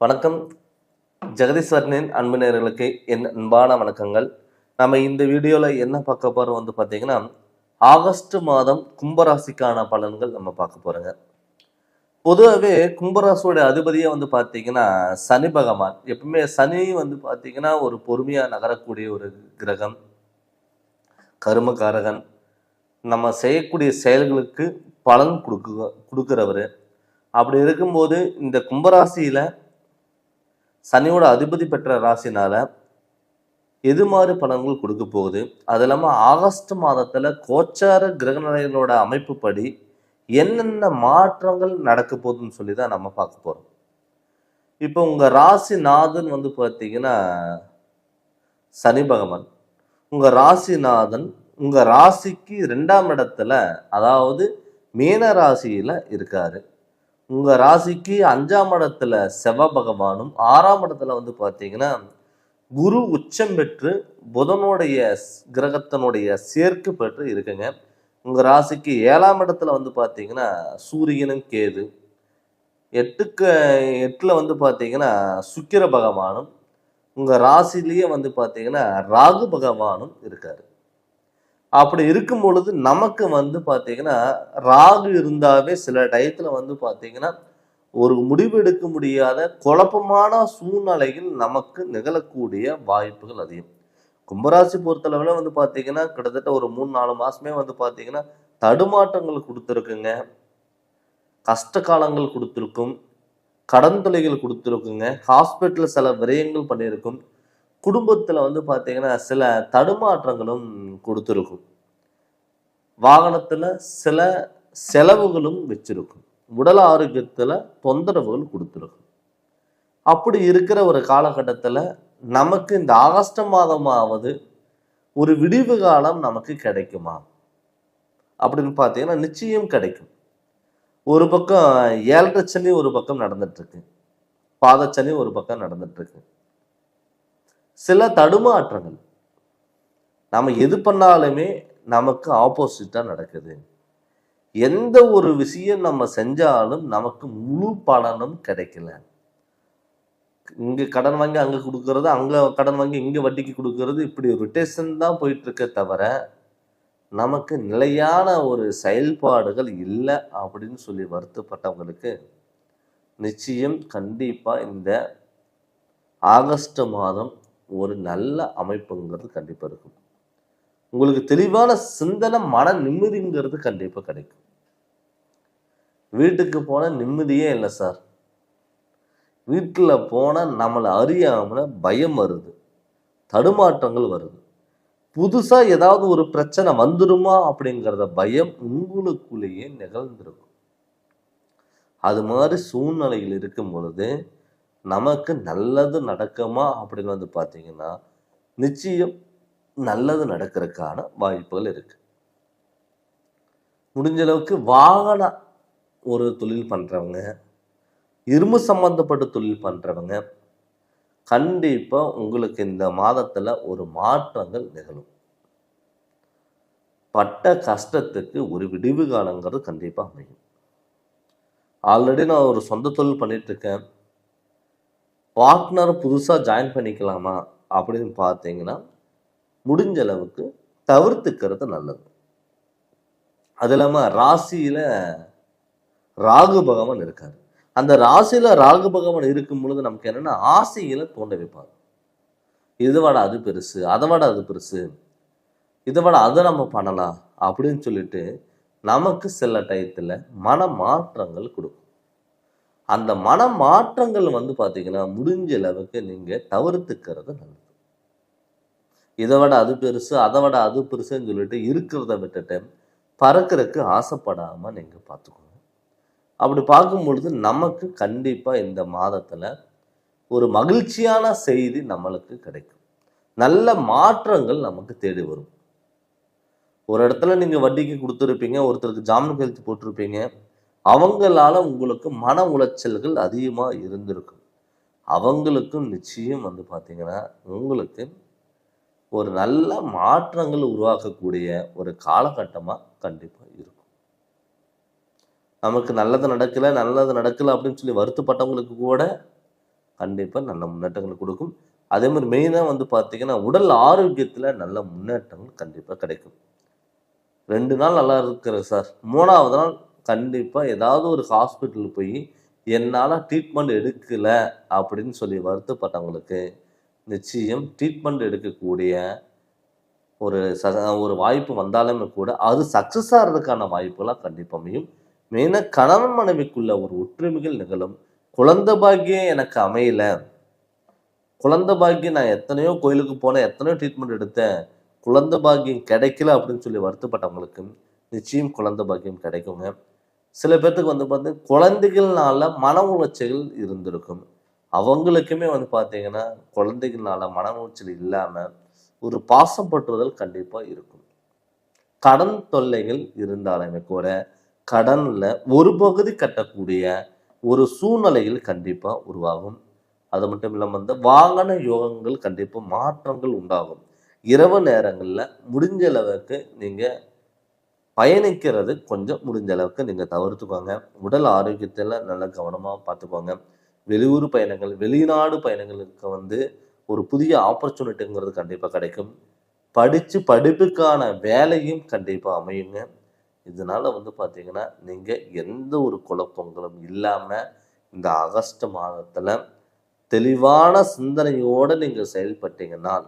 வணக்கம். ஜெகதீஸ்வரனின் அன்பு நேயர்களுக்கு என் அன்பான வணக்கங்கள். நம்ம இந்த வீடியோவில் என்ன பார்க்க போகிறோம் பார்த்தீங்கன்னா, ஆகஸ்ட் மாதம் கும்பராசிக்கான பலன்கள் நம்ம பார்க்க போகிறோங்க. பொதுவாகவே கும்பராசியோட அதிபதியே பார்த்தீங்கன்னா சனி பகவான். எப்பவுமே சனி பார்த்தீங்கன்னா ஒரு பொறுமையாக நகரக்கூடிய ஒரு கிரகம், கருமகாரகன். நம்ம செய்யக்கூடிய செயல்களுக்கு பலன் கொடுக்குறவர். அப்படி இருக்கும்போது இந்த கும்பராசியில் சனியோட அதிபதி பெற்ற ராசினால எது மாதிரி பலன்கள் கொடுக்க போகுது, அது இல்லாமல் ஆகஸ்ட் மாதத்தில் கோச்சார கிரகநிலைகளோட அமைப்புப்படி என்னென்ன மாற்றங்கள் நடக்க போகுதுன்னு சொல்லி தான் நம்ம பார்க்க போகிறோம். இப்போ உங்கள் ராசிநாதன் பார்த்தீங்கன்னா சனி பகவான். உங்கள் ராசிநாதன் உங்கள் ராசிக்கு 2ஆம் இடத்துல, அதாவது மீன ராசியில் இருக்காரு. உங்கள் ராசிக்கு 5ஆம் இடத்துல செவ்வ பகவானும், 6ஆம் இடத்துல பார்த்தீங்கன்னா குரு உச்சம் பெற்று புதனுடைய கிரகத்தினுடைய சேர்க்கை பெற்று இருக்குங்க. உங்கள் ராசிக்கு 7ஆம் இடத்துல பார்த்தீங்கன்னா சூரியனும் கேது, 8ல் பார்த்தீங்கன்னா சுக்கிர பகவானும், உங்கள் ராசிலேயே பார்த்தீங்கன்னா ராகு பகவானும் இருக்காரு. அப்படி இருக்கும் பொழுது நமக்கு பார்த்தீங்கன்னா ராகு இருந்தாவே சில டயத்தில் பார்த்தீங்கன்னா ஒரு முடிவு எடுக்க முடியாத குழப்பமான சூழ்நிலைகள் நமக்கு நிகழக்கூடிய வாய்ப்புகள் அதிகம். கும்பராசி பொறுத்தளவில் பார்த்தீங்கன்னா கிட்டத்தட்ட ஒரு 3-4 மாசமே பார்த்தீங்கன்னா தடுமாற்றங்கள் கொடுத்துருக்குங்க, கஷ்ட காலங்கள் கொடுத்துருக்கும், கடன் தொலைகள் கொடுத்துருக்குங்க, ஹாஸ்பிட்டலில் சில விரயங்கள் பண்ணியிருக்கும், குடும்பத்தில் பார்த்தீங்கன்னா சில தடுமாற்றங்களும் கொடுத்துருக்கும், வாகனத்தில் சில செலவுகளும் வச்சிருக்கும், உடல் ஆரோக்கியத்தில் தொந்தரவுகள் கொடுத்துருக்கும். அப்படி இருக்கிற ஒரு காலகட்டத்தில் நமக்கு இந்த ஆகஸ்ட் மாதமாவது ஒரு விடிவு காலம் நமக்கு கிடைக்குமா அப்படின்னு பார்த்தீங்கன்னா நிச்சயம் கிடைக்கும். ஒரு பக்கம் 7.5 சனி ஒரு பக்கம் நடந்துட்டு இருக்கு, பாதச்சனி ஒரு பக்கம் நடந்துட்டு இருக்கு. சில தடுமாற்றங்கள் நம்ம எது பண்ணாலுமே நமக்கு ஆப்போசிட்டா நடக்குது. எந்த ஒரு விஷயம் நம்ம செஞ்சாலும் நமக்கு முழு பலனும் கிடைக்கல. இங்க கடன் வாங்கி அங்க கொடுக்கறது, அங்க கடன் வாங்கி இங்க வட்டிக்கு கொடுக்கறது, இப்படி ரொட்டேஷன் தான் போயிட்டு இருக்க தவிர நமக்கு நிலையான ஒரு செயல்பாடுகள் இல்லை அப்படின்னு சொல்லி வருத்தப்பட்டவங்களுக்கு நிச்சயம் கண்டிப்பா இந்த ஆகஸ்ட் மாதம் ஒரு நல்ல அமைப்புங்கிறது கண்டிப்பா இருக்கும். உங்களுக்கு தெளிவான சிந்தனை, மன நிம்மதிங்கிறது கண்டிப்பா கிடைக்கும். வீட்டுக்கு போன நிம்மதியே இல்லை சார், வீட்டில் போன நம்மளை அறியாமல பயம் வருது, தடுமாற்றங்கள் வருது, புதுசா ஏதாவது ஒரு பிரச்சனை வந்துருமா அப்படிங்கிறத பயம் உங்களுக்குள்ளேயே நிகழ்ந்திருக்கும். அது மாதிரி சூழ்நிலைகள் இருக்கும் பொழுது நமக்கு நல்லது நடக்குமா அப்படின்னு பார்த்தீங்கன்னா நிச்சயம் நல்லது நடக்கிறதுக்கான வாய்ப்புகள் இருக்கு. முடிஞ்ச அளவுக்கு வாகன ஒரு தொழில் பண்றவங்க, இரும்பு சம்பந்தப்பட்ட தொழில் பண்றவங்க கண்டிப்பா உங்களுக்கு இந்த மாதத்துல ஒரு மாற்றங்கள் நிகழும். பட்ட கஷ்டத்துக்கு ஒரு விடிவு காலங்கிறது கண்டிப்பா அமையும். ஆல்ரெடி நான் ஒரு சொந்த தொழில் பண்ணிட்டு இருக்கேன், பார்ட்னர் புதுசா ஜாயின் பண்ணிக்கலாமா அப்படின்னு பார்த்தீங்கன்னா முடிஞ்ச அளவுக்கு தவிர்த்துக்கிறது நல்லது. அது இல்லாம ராசியில ராகு பகவான் இருக்காரு. அந்த ராசியில ராகு பகவான் இருக்கும் பொழுது நமக்கு என்னன்னா ஆசைகளை தோண்ட வைப்பார். இதை விட அது பெருசு, அதை விட அது பெருசு, இதை விட அதை நம்ம பண்ணலாம் அப்படின்னு சொல்லிட்டு நமக்கு சில டயத்துல மன மாற்றங்கள் கொடுக்கும். அந்த மன மாற்றங்கள் பார்த்தீங்கன்னா முடிஞ்ச அளவுக்கு நீங்க தவிர்த்துக்கிறது நல்லது. இதை விட அது பெருசு, அதை விட அது பெருசுன்னு சொல்லிட்டு இருக்கிறத விட்டுட்டு பறக்கிறதுக்கு ஆசைப்படாம நீங்க பார்த்துக்கோங்க. அப்படி பார்க்கும் பொழுது நமக்கு கண்டிப்பா இந்த மாதத்துல ஒரு மகிழ்ச்சியான செய்தி நம்மளுக்கு கிடைக்கும். நல்ல மாற்றங்கள் நமக்கு தேடி வரும். ஒரு இடத்துல நீங்க வட்டிக்கு கொடுத்துருப்பீங்க, ஒருத்தருக்கு ஜாமீன் கையெழுத்து போட்டிருப்பீங்க, அவங்களால உங்களுக்கு மன உளைச்சல்கள் அதிகமா இருந்திருக்கும். அவங்களுக்கும் நிச்சயம் பார்த்தீங்கன்னா உங்களுக்கு ஒரு நல்ல மாற்றங்கள் உருவாக்கக்கூடிய ஒரு காலகட்டமாக கண்டிப்பாக இருக்கும். நமக்கு நல்லது நடக்கலை அப்படின்னு சொல்லி வருத்தப்பட்டவங்களுக்கு கூட கண்டிப்பாக நல்ல முன்னேற்றங்கள் கொடுக்கும். அதே மாதிரி மெயினாக வந்து பார்த்தீங்கன்னா உடல் ஆரோக்கியத்தில் நல்ல முன்னேற்றங்கள் கண்டிப்பாக கிடைக்கும். 2 நாள் நல்லா இருக்கிறது சார், 3வது நாள் கண்டிப்பாக ஏதாவது ஒரு ஹாஸ்பிட்டல் போய் என்னால் ட்ரீட்மெண்ட் எடுக்கலை அப்படின்னு சொல்லி வருத்தப்பட்டவங்களுக்கு நிச்சயம் ட்ரீட்மெண்ட் எடுக்கக்கூடிய ஒரு வாய்ப்பு வந்தாலுமே கூட அது சக்ஸஸ் ஆகிறதுக்கான வாய்ப்புகளாக கண்டிப்பாக அமையும். மெயினாக கணவன் மனைவிக்குள்ள ஒரு ஒற்றுமைகள் நிகழும். குழந்தை பாக்கியம் எனக்கு அமையல, குழந்தை பாக்கியம் நான் எத்தனையோ கோயிலுக்கு போனேன், எத்தனையோ ட்ரீட்மெண்ட் எடுத்தேன், குழந்தை பாக்கியம் கிடைக்கல அப்படின்னு சொல்லி வருத்தப்பட்டவங்களுக்கு நிச்சயம் குழந்தை பாக்கியம் கிடைக்குங்க. சில பேர்த்துக்கு வந்து பார்த்தீங்கன்னா குழந்தைகள்னால மன உளைச்சல்கள் இருந்திருக்கும். அவங்களுக்குமே வந்து பார்த்தீங்கன்னா குழந்தைகள்னால மன உளைச்சல் இல்லாமல் ஒரு பாசம் பற்றுதல் கண்டிப்பாக இருக்கும். கடன் தொல்லைகள் இருந்தாலுமே கூட கடனில் ஒரு பகுதி கட்டக்கூடிய ஒரு சூழ்நிலைகள் கண்டிப்பாக உருவாகும். அது மட்டும் இல்லாமல் வந்து வாகன யோகங்கள் கண்டிப்பாக மாற்றங்கள் உண்டாகும். இரவு நேரங்களில் முடிஞ்ச அளவுக்கு நீங்கள் பயணிக்கிறது கொஞ்சம் முடிஞ்ச அளவுக்கு நீங்கள் தவிர்த்துக்கோங்க. உடல் ஆரோக்கியத்தில் நல்ல கவனமாக பார்த்துக்கோங்க. வெளியூர் பயணங்கள், வெளிநாடு பயணங்களுக்கு வந்து ஒரு புதிய ஆப்பர்ச்சுனிட்டிங்கிறது கண்டிப்பாக கிடைக்கும். படிப்புக்கான வேலையும் கண்டிப்பாக அமையுங்க. இதனால வந்து பார்த்தீங்கன்னா நீங்கள் எந்த ஒரு குழப்பங்களும் இல்லாமல் இந்த ஆகஸ்ட் மாதத்தில் தெளிவான சிந்தனையோடு நீங்கள் செயல்பட்டீங்கன்னால்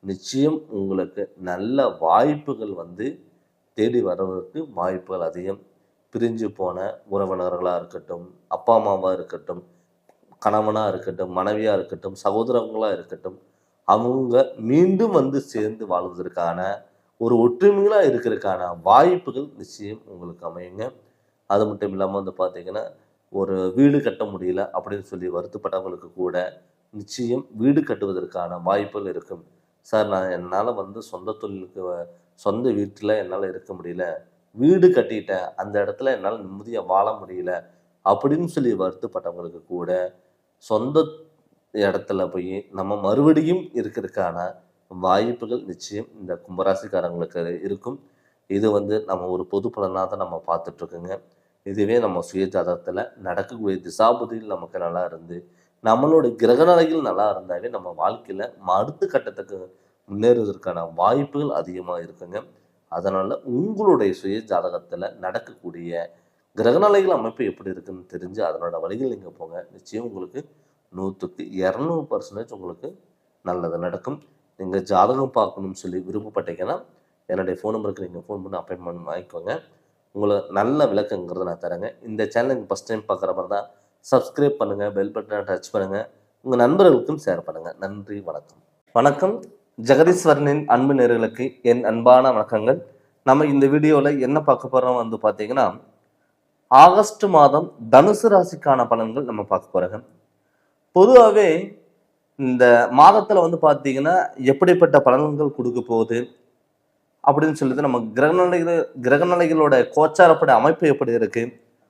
நிச்சயம் உங்களுக்கு நல்ல வாய்ப்புகள் வந்து தேடி வர்றதுக்கு வாய்ப்புகள் அதிகம். பிரிஞ்சு போன உறவினர்களாக இருக்கட்டும், அப்பா அம்மாவாக இருக்கட்டும், கணவனாக இருக்கட்டும், மனைவியாக இருக்கட்டும், சகோதரங்களாக இருக்கட்டும், அவங்க மீண்டும் வந்து சேர்ந்து வாழ்வதற்கான ஒரு ஒற்றுமைகளாக இருக்கிறதுக்கான வாய்ப்புகள் நிச்சயம் உங்களுக்கு அமையுங்க. அது மட்டும் இல்லாமல் வந்து பார்த்தீங்கன்னா ஒரு வீடு கட்ட முடியல அப்படின்னு சொல்லி வருத்தப்பட்டவங்களுக்கு கூட நிச்சயம் வீடு கட்டுவதற்கான வாய்ப்புகள் இருக்கும். சார், நான் என்னால் வந்து சொந்த தொழிலுக்கு சொந்த வீட்டில் என்னால் இருக்க முடியல, வீடு கட்டிட்டேன், அந்த இடத்துல என்னால் நிம்மதியாக வாழ முடியல அப்படின்னு சொல்லி வருத்தப்பட்டவங்களுக்கு கூட சொந்த இடத்துல போய் நம்ம மறுபடியும் இருக்கிறதுக்கான வாய்ப்புகள் நிச்சயம் இந்த கும்பராசிக்காரங்களுக்கு இருக்கும். இது வந்து நம்ம ஒரு பொது பலனாக தான் நம்ம பார்த்துட்ருக்கோங்க. இதுவே நம்ம சுய ஜாதகத்தில் நடக்கக்கூடிய திசாபுதியில் நமக்கு நல்லா இருந்து நம்மளுடைய கிரகநிலைகள் நல்லா இருந்தாவே நம்ம வாழ்க்கையில் அடுத்த கட்டத்துக்கு முன்னேறுவதற்கான வாய்ப்புகள் அதிகமாக இருக்குங்க. அதனால் உங்களுடைய சுய ஜாதகத்தில் நடக்கக்கூடிய கிரகநிலைகள் அமைப்பு எப்படி இருக்குன்னு தெரிஞ்சு அதனோட வழிகள் நீங்கள் போங்க. நிச்சயம் உங்களுக்கு 100க்கு 200% உங்களுக்கு நல்லது நடக்கும். நீங்கள் ஜாதகம் பார்க்கணும்னு சொல்லி விருப்பப்பட்டீங்கன்னா என்னுடைய ஃபோன் நம்பருக்கு நீங்கள் ஃபோன் பண்ணி அப்பாயின்மெண்ட் வாங்கிக்கோங்க. உங்களுக்கு நல்ல விளக்கங்கிறத நான் தரேங்க. இந்த சேனல் நீங்கள் ஃபஸ்ட் டைம் பார்க்குற மாதிரி தான் சப்ஸ்கிரைப் பண்ணுங்கள், பெல் பட்டனை டச் பண்ணுங்கள், உங்கள் நண்பர்களுக்கும் ஷேர் பண்ணுங்கள். நன்றி, வணக்கம். வணக்கம். ஜெகதீஸ்வரனின் அன்பு நேயர்களுக்கு என் அன்பான வணக்கங்கள். நம்ம இந்த வீடியோவில் என்ன பார்க்க போகிறோம் வந்து பார்த்தீங்கன்னா ஆகஸ்ட் மாதம் தனுசு ராசிக்கான பலன்கள் நம்ம பார்க்க போகிறோங்க. பொதுவாகவே இந்த மாதத்தில் வந்து பார்த்தீங்கன்னா எப்படிப்பட்ட பலன்கள் கொடுக்க போகுது அப்படின்னு சொல்லிட்டு நம்ம கிரகநிலைகளோட கோச்சாரப்பட அமைப்பு எப்படி இருக்கு,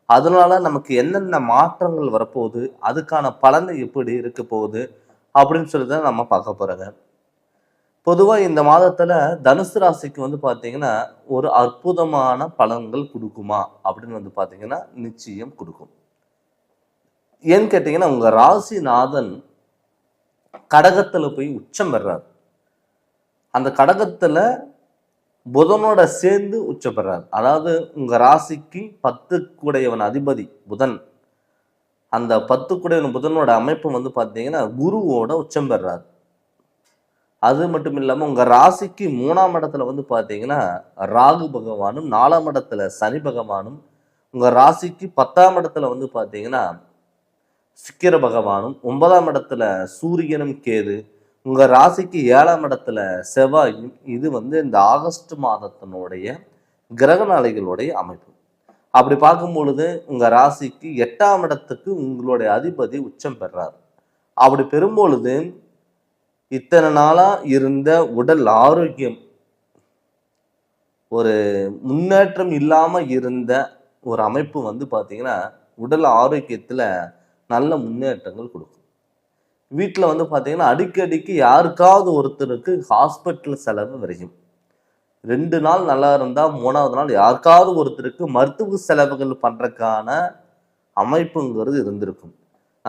அதனால நமக்கு என்னென்ன மாற்றங்கள் வரப்போகுது, அதுக்கான பலன் எப்படி இருக்க போகுது அப்படின்னு சொல்லி தான் நம்ம பார்க்க போறோங்க. பொதுவாக இந்த மாதத்துல தனுசு ராசிக்கு வந்து பார்த்தீங்கன்னா ஒரு அற்புதமான பலன்கள் கொடுக்குமா அப்படின்னு வந்து பார்த்தீங்கன்னா நிச்சயம் கொடுக்கும். ஏன்னு கேட்டீங்கன்னா உங்க ராசிநாதன் கடகத்துல போய் உச்சம் பெறார். அந்த கடகத்துல புதனோட சேர்ந்து உச்சம் பெறார். அதாவது உங்க ராசிக்கு 10 அதிபதி புதன், அந்த 10 புதனோட அமைப்பு வந்து பார்த்தீங்கன்னா குருவோட உச்சம் பெறார். அது மட்டும் இல்லாம உங்க ராசிக்கு 3ஆம் இடத்துல வந்து பார்த்தீங்கன்னா ராகு பகவானும், 4ஆம் இடத்துல சனி பகவானும், உங்க ராசிக்கு 10ஆம் இடத்துல வந்து பார்த்தீங்கன்னா சுக்கிர பகவானும், 9ஆம் இடத்துல சூரியனும் கேது, உங்க ராசிக்கு 7ஆம் இடத்துல செவ்வாயும். இது வந்து இந்த ஆகஸ்ட் மாதத்தினுடைய கிரகநிலைகளுடைய அமைப்பு. அப்படி பார்க்கும் பொழுது உங்க ராசிக்கு 8ஆம் இடத்துக்கு உங்களுடைய அதிபதி உச்சம் பெறார். அப்படி பெறும்பொழுது இத்தனை நாளா இருந்த உடல் ஆரோக்கியம், ஒரு முன்னேற்றம் இல்லாம இருந்த ஒரு அமைப்பு வந்து பார்த்தீங்கன்னா உடல் ஆரோக்கியத்துல நல்ல முன்னேற்றங்கள் கொடுக்கும். வீட்டில் வந்து பார்த்தீங்கன்னா அடிக்கடிக்கு யாருக்காவது ஒருத்தருக்கு ஹாஸ்பிட்டல் செலவு வரையும். 2 நாள் நல்லா இருந்தால் 3ஆவது நாள் யாருக்காவது ஒருத்தருக்கு மருத்துவ செலவுகள் பண்ணுறதுக்கான அமைப்புங்கிறது இருந்திருக்கும்.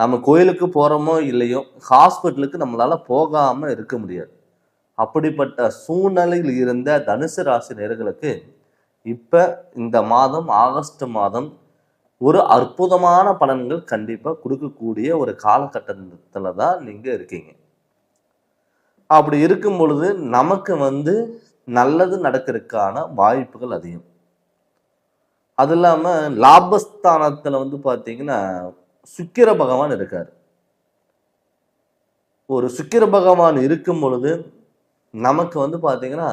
நம்ம கோயிலுக்கு போகிறோமோ இல்லையோ, ஹாஸ்பிட்டலுக்கு நம்மளால போகாமல் இருக்க முடியாது. அப்படிப்பட்ட சூழ்நிலையில் இருந்த தனுசு ராசி நேயர்களுக்கு இப்போ இந்த மாதம் ஆகஸ்ட் மாதம் ஒரு அற்புதமான பலன்கள் கண்டிப்பாக கொடுக்கக்கூடிய ஒரு காலகட்டத்தில் தான் நீங்கள் இருக்கீங்க. அப்படி இருக்கும் பொழுது நமக்கு நல்லது நடக்கிறதுக்கான வாய்ப்புகள் அதிகம். அது இல்லாமல் லாபஸ்தானத்தில் பார்த்தீங்கன்னா சுக்கிர பகவான் இருக்கார். ஒரு சுக்கிர பகவான் இருக்கும் பொழுது நமக்கு பார்த்தீங்கன்னா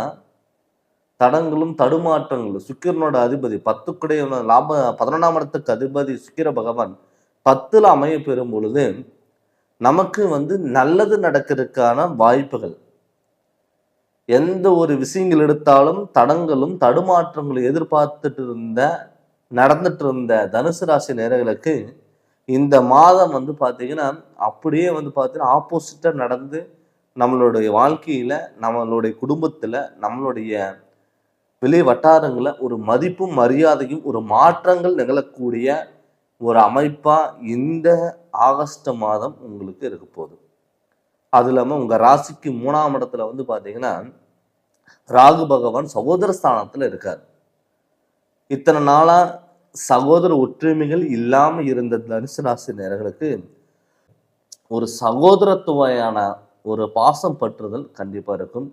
தடங்களும் தடுமாற்றங்களும், சுக்கிரனோட அதிபதி 10 லாப 11ஆம் இடத்துக்கு அதிபதி சுக்கிர பகவான் 10ல் அமைய பெறும் பொழுது நமக்கு நல்லது நடக்கிறதுக்கான வாய்ப்புகள். எந்த ஒரு விஷயங்கள் எடுத்தாலும் தடங்களும் தடுமாற்றங்களும் நடந்துட்டு இருந்த தனுசு ராசி நேயர்களுக்கு இந்த மாதம் பார்த்தீங்கன்னா அப்படியே பார்த்தீங்கன்னா ஆப்போசிட்டாக நடந்து நம்மளுடைய வாழ்க்கையில, நம்மளுடைய குடும்பத்துல, நம்மளுடைய வெளி வட்டாரங்கள ஒரு மதிப்பும் மரியாதையும் ஒரு மாற்றங்கள் நிகழக்கூடிய ஒரு அமைப்பா இந்த ஆகஸ்ட் மாதம் உங்களுக்கு இருக்க போகுது. அது இல்லாமல் உங்க ராசிக்கு 3ஆம் இடத்துல பார்த்தீங்கன்னா ராகு பகவான் சகோதர ஸ்தானத்துல இருக்கார். இத்தனை நாளா சகோதர ஒற்றுமைகள் இல்லாம இருந்த தனுசு ராசி நேயர்களுக்கு ஒரு சகோதரத்துவையான ஒரு பாசம் பற்றுதல் கண்டிப்பா இருக்கும்.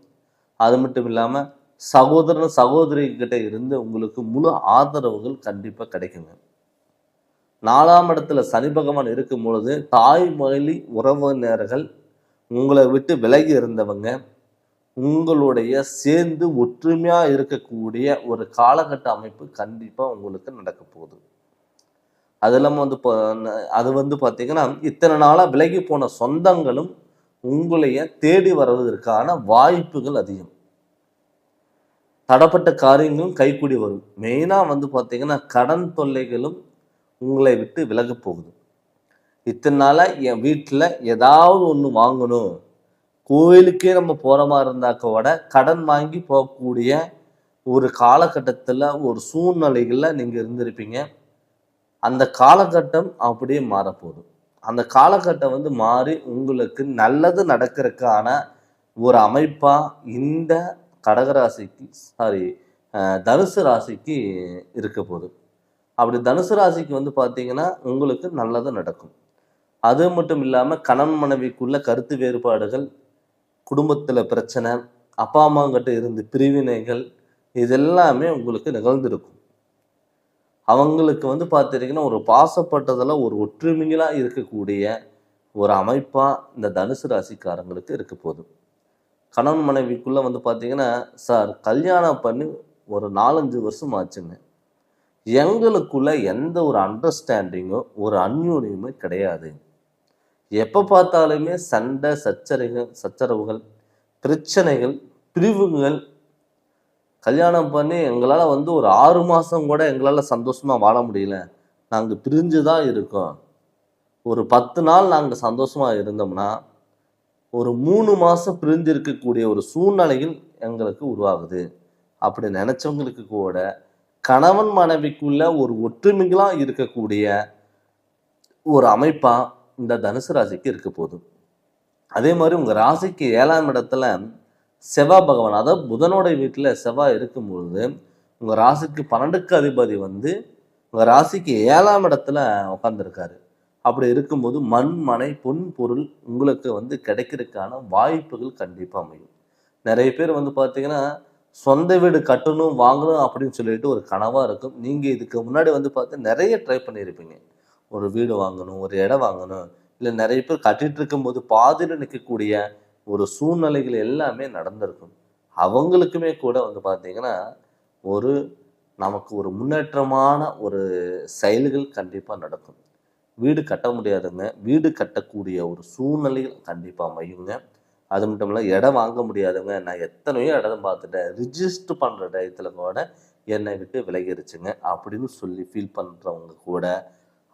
அது மட்டும் இல்லாம சகோதரன் சகோதரி கிட்ட இருந்து உங்களுக்கு முழு ஆதரவுகள் கண்டிப்பா கிடைக்குங்க. 4ஆம் இடத்துல சனி பகவான் இருக்கும் பொழுது தாய்மொழி உறவினர்கள் உங்களை விட்டு விலகி இருந்தவங்க உங்களுடைய சேர்ந்து ஒற்றுமையா இருக்கக்கூடிய ஒரு காலகட்ட அமைப்பு கண்டிப்பா உங்களுக்கு நடக்க போகுது. அது இல்லாமல் அது பார்த்தீங்கன்னா இத்தனை நாளா விலகி போன சொந்தங்களும் உங்களைய தேடி வருவதற்கான வாய்ப்புகள் அதிகம். தடப்பட்ட காரியங்களும் கைக்கூடி வரும். மெயினாக பார்த்தீங்கன்னா கடன் தொல்லைகளும் உங்களை விட்டு விலக போகுது. இத்தனை நாளாக என் வீட்டில் ஏதாவது ஒன்று வாங்கணும், கோயிலுக்கே நம்ம போகிற மாதிரி இருந்தாக்கோட கடன் வாங்கி போகக்கூடிய ஒரு காலகட்டத்தில் ஒரு சூழ்நிலைகளில் நீங்கள் இருந்திருப்பீங்க. அந்த காலகட்டம் அப்படியே மாறப்போகுது. அந்த காலகட்டம் மாறி உங்களுக்கு நல்லது நடக்கிறதுக்கான ஒரு அமைப்பாக இந்த கடகராசிக்கு தனுசு ராசிக்கு இருக்க போகுது. அப்படி தனுசு ராசிக்கு பார்த்தீங்கன்னா உங்களுக்கு நல்லது நடக்கும். அது மட்டும் இல்லாமல் கணவன் மனைவிக்குள்ள கருத்து வேறுபாடுகள், குடும்பத்தில் பிரச்சனை, அப்பா அம்மாங்கிட்ட இருந்து பிரிவினைகள் இதெல்லாமே உங்களுக்கு நிகழ்ந்திருக்கும். அவங்களுக்கு பார்த்துட்டிங்கன்னா ஒரு பாசப்பட்டதில் ஒரு ஒற்றுமைகளாக இருக்கக்கூடிய ஒரு அமைப்பாக இந்த தனுசு ராசிக்காரங்களுக்கு இருக்க போகுது. கணவன் மனைவிக்குள்ளே பார்த்தீங்கன்னா சார் கல்யாணம் பண்ணி ஒரு 4-5 வருஷம் ஆச்சுங்க, எங்களுக்குள்ள எந்த ஒரு அண்டர்ஸ்டாண்டிங்கோ ஒரு அந்யோன்யமே கிடையாது. எப்போ பார்த்தாலுமே சண்டை சச்சரவுகள், பிரச்சனைகள், பிரிவுகள். கல்யாணம் பண்ணி எங்களால் ஒரு 6 மாதம் கூட எங்களால் சந்தோஷமாக வாழ முடியல, நாங்கள் பிரிஞ்சு தான் இருக்கோம். ஒரு 10 நாள் நாங்கள் சந்தோஷமாக இருந்தோம்னா ஒரு 3 மாதம் பிரிஞ்சு இருக்கக்கூடிய ஒரு சூழ்நிலைகள் எங்களுக்கு உருவாகுது. அப்படி நினச்சவங்களுக்கு கூட கணவன் மனைவிக்குள்ள ஒரு ஒற்றுமைகளாக இருக்கக்கூடிய ஒரு அமைப்பாக இந்த தனுசு ராசிக்கு இருக்க போகுது. அதே மாதிரி உங்கள் ராசிக்கு 7ஆம் இடத்துல செவ்வாய் பகவான், அதாவது புதனோட வீட்டில் செவ்வாய் இருக்கும்பொழுது உங்கள் ராசிக்கு 12க்கு அதிபதி உங்கள் ராசிக்கு 7ஆம் இடத்துல உட்காந்துருக்காரு. அப்படி இருக்கும்போது மண் மனை பொன் பொருள் உங்களுக்கு கிடைக்கிறதுக்கான வாய்ப்புகள் கண்டிப்பாக அமையும். நிறைய பேர் பார்த்தீங்கன்னா சொந்த வீடு கட்டணும் வாங்கணும் அப்படின்னு சொல்லிட்டு ஒரு கனவாக இருக்கும். நீங்கள் இதுக்கு முன்னாடி பார்த்து நிறைய ட்ரை பண்ணியிருப்பீங்க. ஒரு வீடு வாங்கணும், ஒரு இடம் வாங்கணும், இல்லை நிறைய பேர் கட்டிட்டு இருக்கும்போது பாதியில் நிற்கக்கூடிய ஒரு சூழ்நிலைகள் எல்லாமே நடந்திருக்கும். அவங்களுக்குமே கூட பார்த்தீங்கன்னா ஒரு நமக்கு ஒரு முன்னேற்றமான ஒரு செயல்கள் கண்டிப்பாக நடக்கும். வீடு கட்ட முடியாதுங்க, வீடு கட்டக்கூடிய ஒரு சூழ்நிலைகள் கண்டிப்பாக அமையுங்க. அது மட்டும் இல்லை, இடம் வாங்க முடியாதுங்க, நான் எத்தனையோ இடம் பார்த்துட்டேன், ரிஜிஸ்டர் பண்ணுற டயத்தில் கூட என்னை விட்டு விலகிருச்சுங்க அப்படின்னு சொல்லி ஃபீல் பண்ணுறவங்க கூட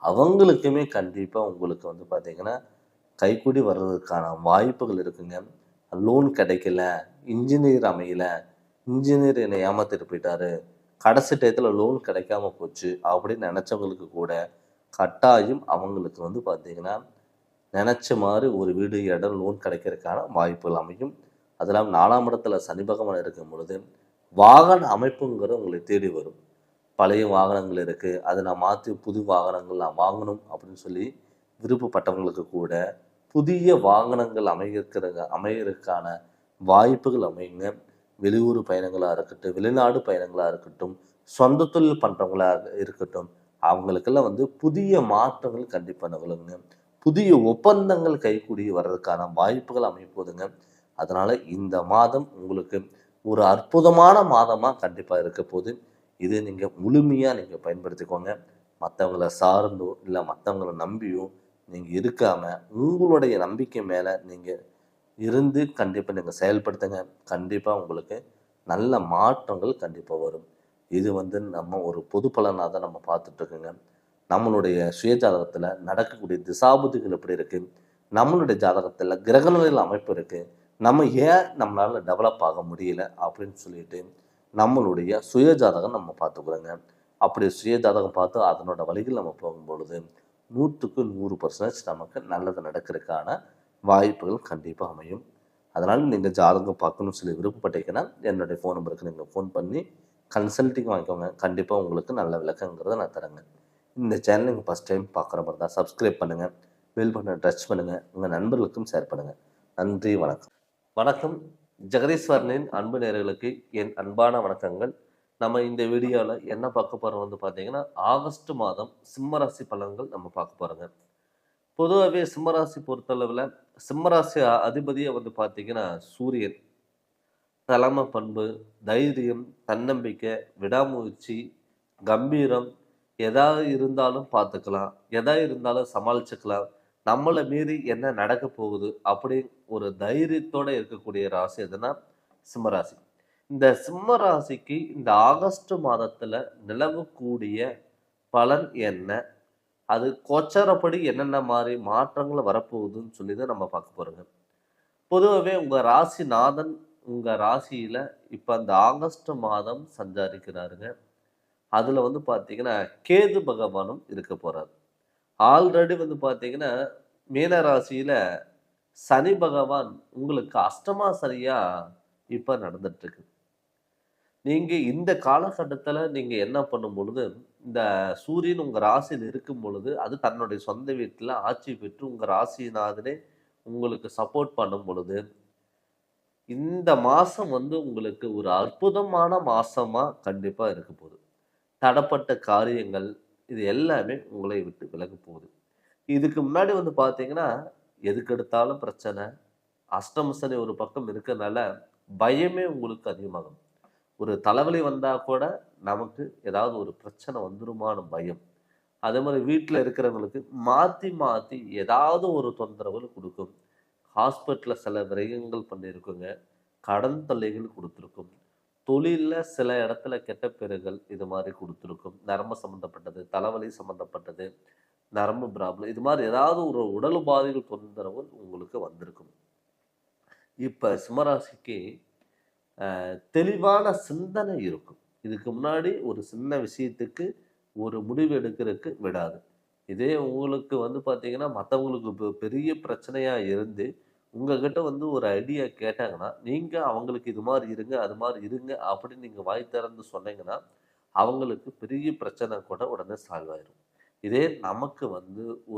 அவங்களுக்குமே கண்டிப்பாக உங்களுக்கு பார்த்தீங்கன்னா கைக்கூடி வர்றதுக்கான வாய்ப்புகள் இருக்குங்க. லோன் கிடைக்கல, இன்ஜினியர் அமையல, இன்ஜினியர் என்னை ஏமாத்திட்டு போயிட்டாரு, கடைசி டயத்தில் லோன் கிடைக்காம போச்சு அப்படின்னு நினச்சவங்களுக்கு கூட கட்டாயம் அவங்களுக்கு பார்த்தீங்கன்னா நினச்ச மாதிரி ஒரு வீடு இடம் லோன் கிடைக்கிறதுக்கான வாய்ப்புகள் அமையும். அது இல்லாமல் 4ஆம் இடத்துல சனி பகவான் இருக்கும் பொழுது வாகன அமைப்புங்கிறது உங்களை தேடி வரும். பழைய வாகனங்கள் இருக்குது, அதை நான் மாற்றி புது வாகனங்கள் நான் வாங்கணும் அப்படின்னு சொல்லி விருப்பப்பட்டவங்களுக்கு கூட புதிய வாகனங்கள் அமையறதுக்கான வாய்ப்புகள் அமையுங்க. வெளியூர் பயணங்களாக இருக்கட்டும், வெளிநாடு பயணங்களாக இருக்கட்டும், சொந்த தொழில் பண்ணுறவங்களாக இருக்கட்டும், அவங்களுக்கெல்லாம் புதிய மாற்றங்கள் கண்டிப்பாக நிகழுங்க. புதிய ஒப்பந்தங்கள் கைகூடி வர்றதுக்கான வாய்ப்புகள் அமைப்போதுங்க. அதனால் இந்த மாதம் உங்களுக்கு ஒரு அற்புதமான மாதமாக கண்டிப்பாக இருக்க போது. இது நீங்கள் முழுமையாக நீங்கள் பயன்படுத்திக்கோங்க. மற்றவங்கள சார்ந்தோ இல்லை மற்றவங்கள நம்பியோ நீங்கள் இருக்காமல் உங்களுடைய நம்பிக்கை மேலே நீங்கள் இருந்து கண்டிப்பாக நீங்கள் செயல்படுத்துங்க. கண்டிப்பாக உங்களுக்கு நல்ல மாற்றங்கள் கண்டிப்பாக வரும். இது நம்ம ஒரு பொது பலனாக தான் நம்ம பார்த்துட்ருக்குங்க. நம்மளுடைய சுய ஜாதகத்தில் நடக்கக்கூடிய திசாபுதிகள் எப்படி இருக்குது, நம்மளுடைய ஜாதகத்தில் கிரகநிலையில் அமைப்பு இருக்குது, நம்ம ஏன் நம்மளால் டெவலப் ஆக முடியல அப்படின்னு சொல்லிட்டு நம்மளுடைய சுய ஜாதகம் நம்ம பார்த்துக்கிறோங்க. அப்படி சுய ஜாதகம் பார்த்து அதனோட வழிகள் நம்ம போகும்பொழுது 100க்கு 100% நமக்கு நல்லது நடக்கிறதுக்கான வாய்ப்புகள் கண்டிப்பாக அமையும். அதனால் நீங்கள் ஜாதகம் பார்க்கணும்னு சொல்லி விருப்பப்பட்டீங்கன்னா என்னுடைய ஃபோன் நம்பருக்கு நீங்கள் ஃபோன் பண்ணி கன்சல்ட்டிங் வாங்கிக்கோங்க. கண்டிப்பாக உங்களுக்கு நல்ல விளக்கங்கிறத நான் தரேங்க. இந்த சேனல் நீங்கள் ஃபஸ்ட் டைம் பார்க்குற மாதிரி தான் சப்ஸ்கிரைப் பண்ணுங்கள், பெல் பட்டனை டச் பண்ணுங்கள், உங்கள் நண்பர்களுக்கும் ஷேர் பண்ணுங்கள். நன்றி, வணக்கம். வணக்கம். ஜெகதீஸ்வரனின் அன்பு நேயர்களுக்கு என் அன்பான வணக்கங்கள். நம்ம இந்த வீடியோவில் என்ன பார்க்க போகிறோம் பார்த்தீங்கன்னா, ஆகஸ்ட் மாதம் சிம்மராசி பலன்கள் நம்ம பார்க்க போகிறோங்க. பொதுவாகவே சிம்மராசி பொறுத்தளவில் சிம்மராசி அதிபதியை பார்த்தீங்கன்னா சூரியன். தலைமை பண்பு, தைரியம், தன்னம்பிக்கை, விடாமுயற்சி, கம்பீரம், எதாவது இருந்தாலும் பார்த்துக்கலாம், எதாக இருந்தாலும் சமாளிச்சுக்கலாம், நம்மளை மீறி என்ன நடக்க போகுது அப்படி ஒரு தைரியத்தோடு இருக்கக்கூடிய ராசி எதுனா சிம்மராசி. இந்த சிம்மராசிக்கு இந்த ஆகஸ்ட் மாதத்தில் நிலவக்கூடிய பலன் என்ன, அது கோச்சாரப்படி என்னென்ன மாதிரி மாற்றங்கள் வரப்போகுதுன்னு சொல்லி தான் நம்ம பார்க்க போகிறோங்க. பொதுவாகவே உங்கள் ராசிநாதன் உங்கள் ராசியில் இப்போ அந்த ஆகஸ்ட் மாதம் சஞ்சாரிக்கிறாருங்க. அதில் பார்த்தீங்கன்னா கேது பகவானும் இருக்க போகிறார். ஆல்ரெடி பார்த்தீங்கன்னா மீன ராசியில் சனி பகவான் உங்களுக்கு அஷ்டமா சரியாக இப்போ நடந்துட்டுருக்கு. நீங்கள் இந்த காலகட்டத்தில் நீங்கள் என்ன பண்ணும் பொழுது, இந்த சூரியன் உங்கள் ராசியில் இருக்கும் பொழுது அது தன்னுடைய சொந்த வீட்டில் ஆட்சி பெற்று உங்கள் ராசிநாதனே உங்களுக்கு சப்போர்ட் பண்ணும் பொழுது இந்த மாதம் உங்களுக்கு ஒரு அற்புதமான மாதமாக கண்டிப்பாக இருக்க போகுது. தடப்பட்ட காரியங்கள் இது எல்லாமே உங்களை விட்டு விலக போகுது. இதுக்கு முன்னாடி பார்த்தீங்கன்னா எதுக்கெடுத்தாலும் பிரச்சனை, அஷ்டம சனி ஒரு பக்கம் இருக்கிறதுனால பயமே உங்களுக்கு அதிகமாகும். ஒரு தலைவலி வந்தால் கூட நமக்கு ஏதாவது ஒரு பிரச்சனை வந்துருமான பயம். அதே மாதிரி வீட்டில் இருக்கிறவங்களுக்கு மாற்றி மாற்றி ஏதாவது ஒரு தொந்தரவுகள் கொடுக்கும். ஹாஸ்பிட்டலில் சில விரயங்கள் பண்ணியிருக்குங்க, கடன் தொல்லைகள் கொடுத்துருக்கும், தொழிலில் சில இடத்துல கெட்ட பேறுகள் இது மாதிரி கொடுத்துருக்கும். நரம்பு சம்மந்தப்பட்டது, தலைவலி சம்மந்தப்பட்டது, நரம்பு ப்ராப்ளம், இது மாதிரி ஏதாவது ஒரு உடல் உபாதைகள் தொந்தரவு உங்களுக்கு வந்திருக்கும். இப்போ சிம்மராசிக்கு தெளிவான சிந்தனை இருக்கும். இதுக்கு முன்னாடி ஒரு சின்ன விஷயத்துக்கு ஒரு முடிவு எடுக்கிறதுக்கு விடாது. இதே உங்களுக்கு பார்த்தீங்கன்னா மற்றவங்களுக்கு பெரிய பிரச்சனையாக இருந்து உங்ககிட்ட ஒரு ஐடியா கேட்டாங்கன்னா நீங்கள் அவங்களுக்கு இது மாதிரி இருங்க அது மாதிரி இருங்க அப்படின்னு நீங்கள் வாய் திறந்து சொன்னீங்கன்னா அவங்களுக்கு பெரிய பிரச்சனை கூட உடனே சால்வ் ஆயிடும். இதே நமக்கு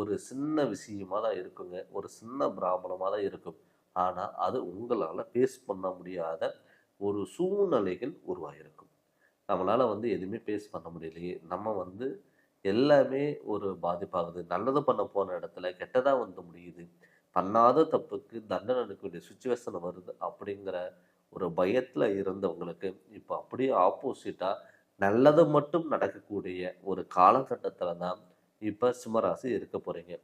ஒரு சின்ன விஷயமா தான் இருக்குங்க, ஒரு சின்ன பிராபலமாக தான் இருக்கும். ஆனால் அது உங்களால் ஃபேஸ் பண்ண முடியாத ஒரு சூழ்நிலைகள் உருவாகிருக்கும். நம்மளால் எதுவுமே ஃபேஸ் பண்ண முடியலையே, நம்ம எல்லாமே ஒரு பாதிப்பாகுது, நல்லது பண்ண போன இடத்துல கெட்டதாக முடியுது, பண்ணாத தப்புக்கு தண்டனை எடுக்க வேண்டிய சுச்சுவேஷன் வருது அப்படிங்கிற ஒரு பயத்தில் இருந்தவங்களுக்கு இப்போ அப்படியே ஆப்போசிட்டாக நல்லது மட்டும் நடக்கக்கூடிய ஒரு காலகட்டத்தில் தான் இப்போ சிம்மராசி இருக்க போகிறீங்க.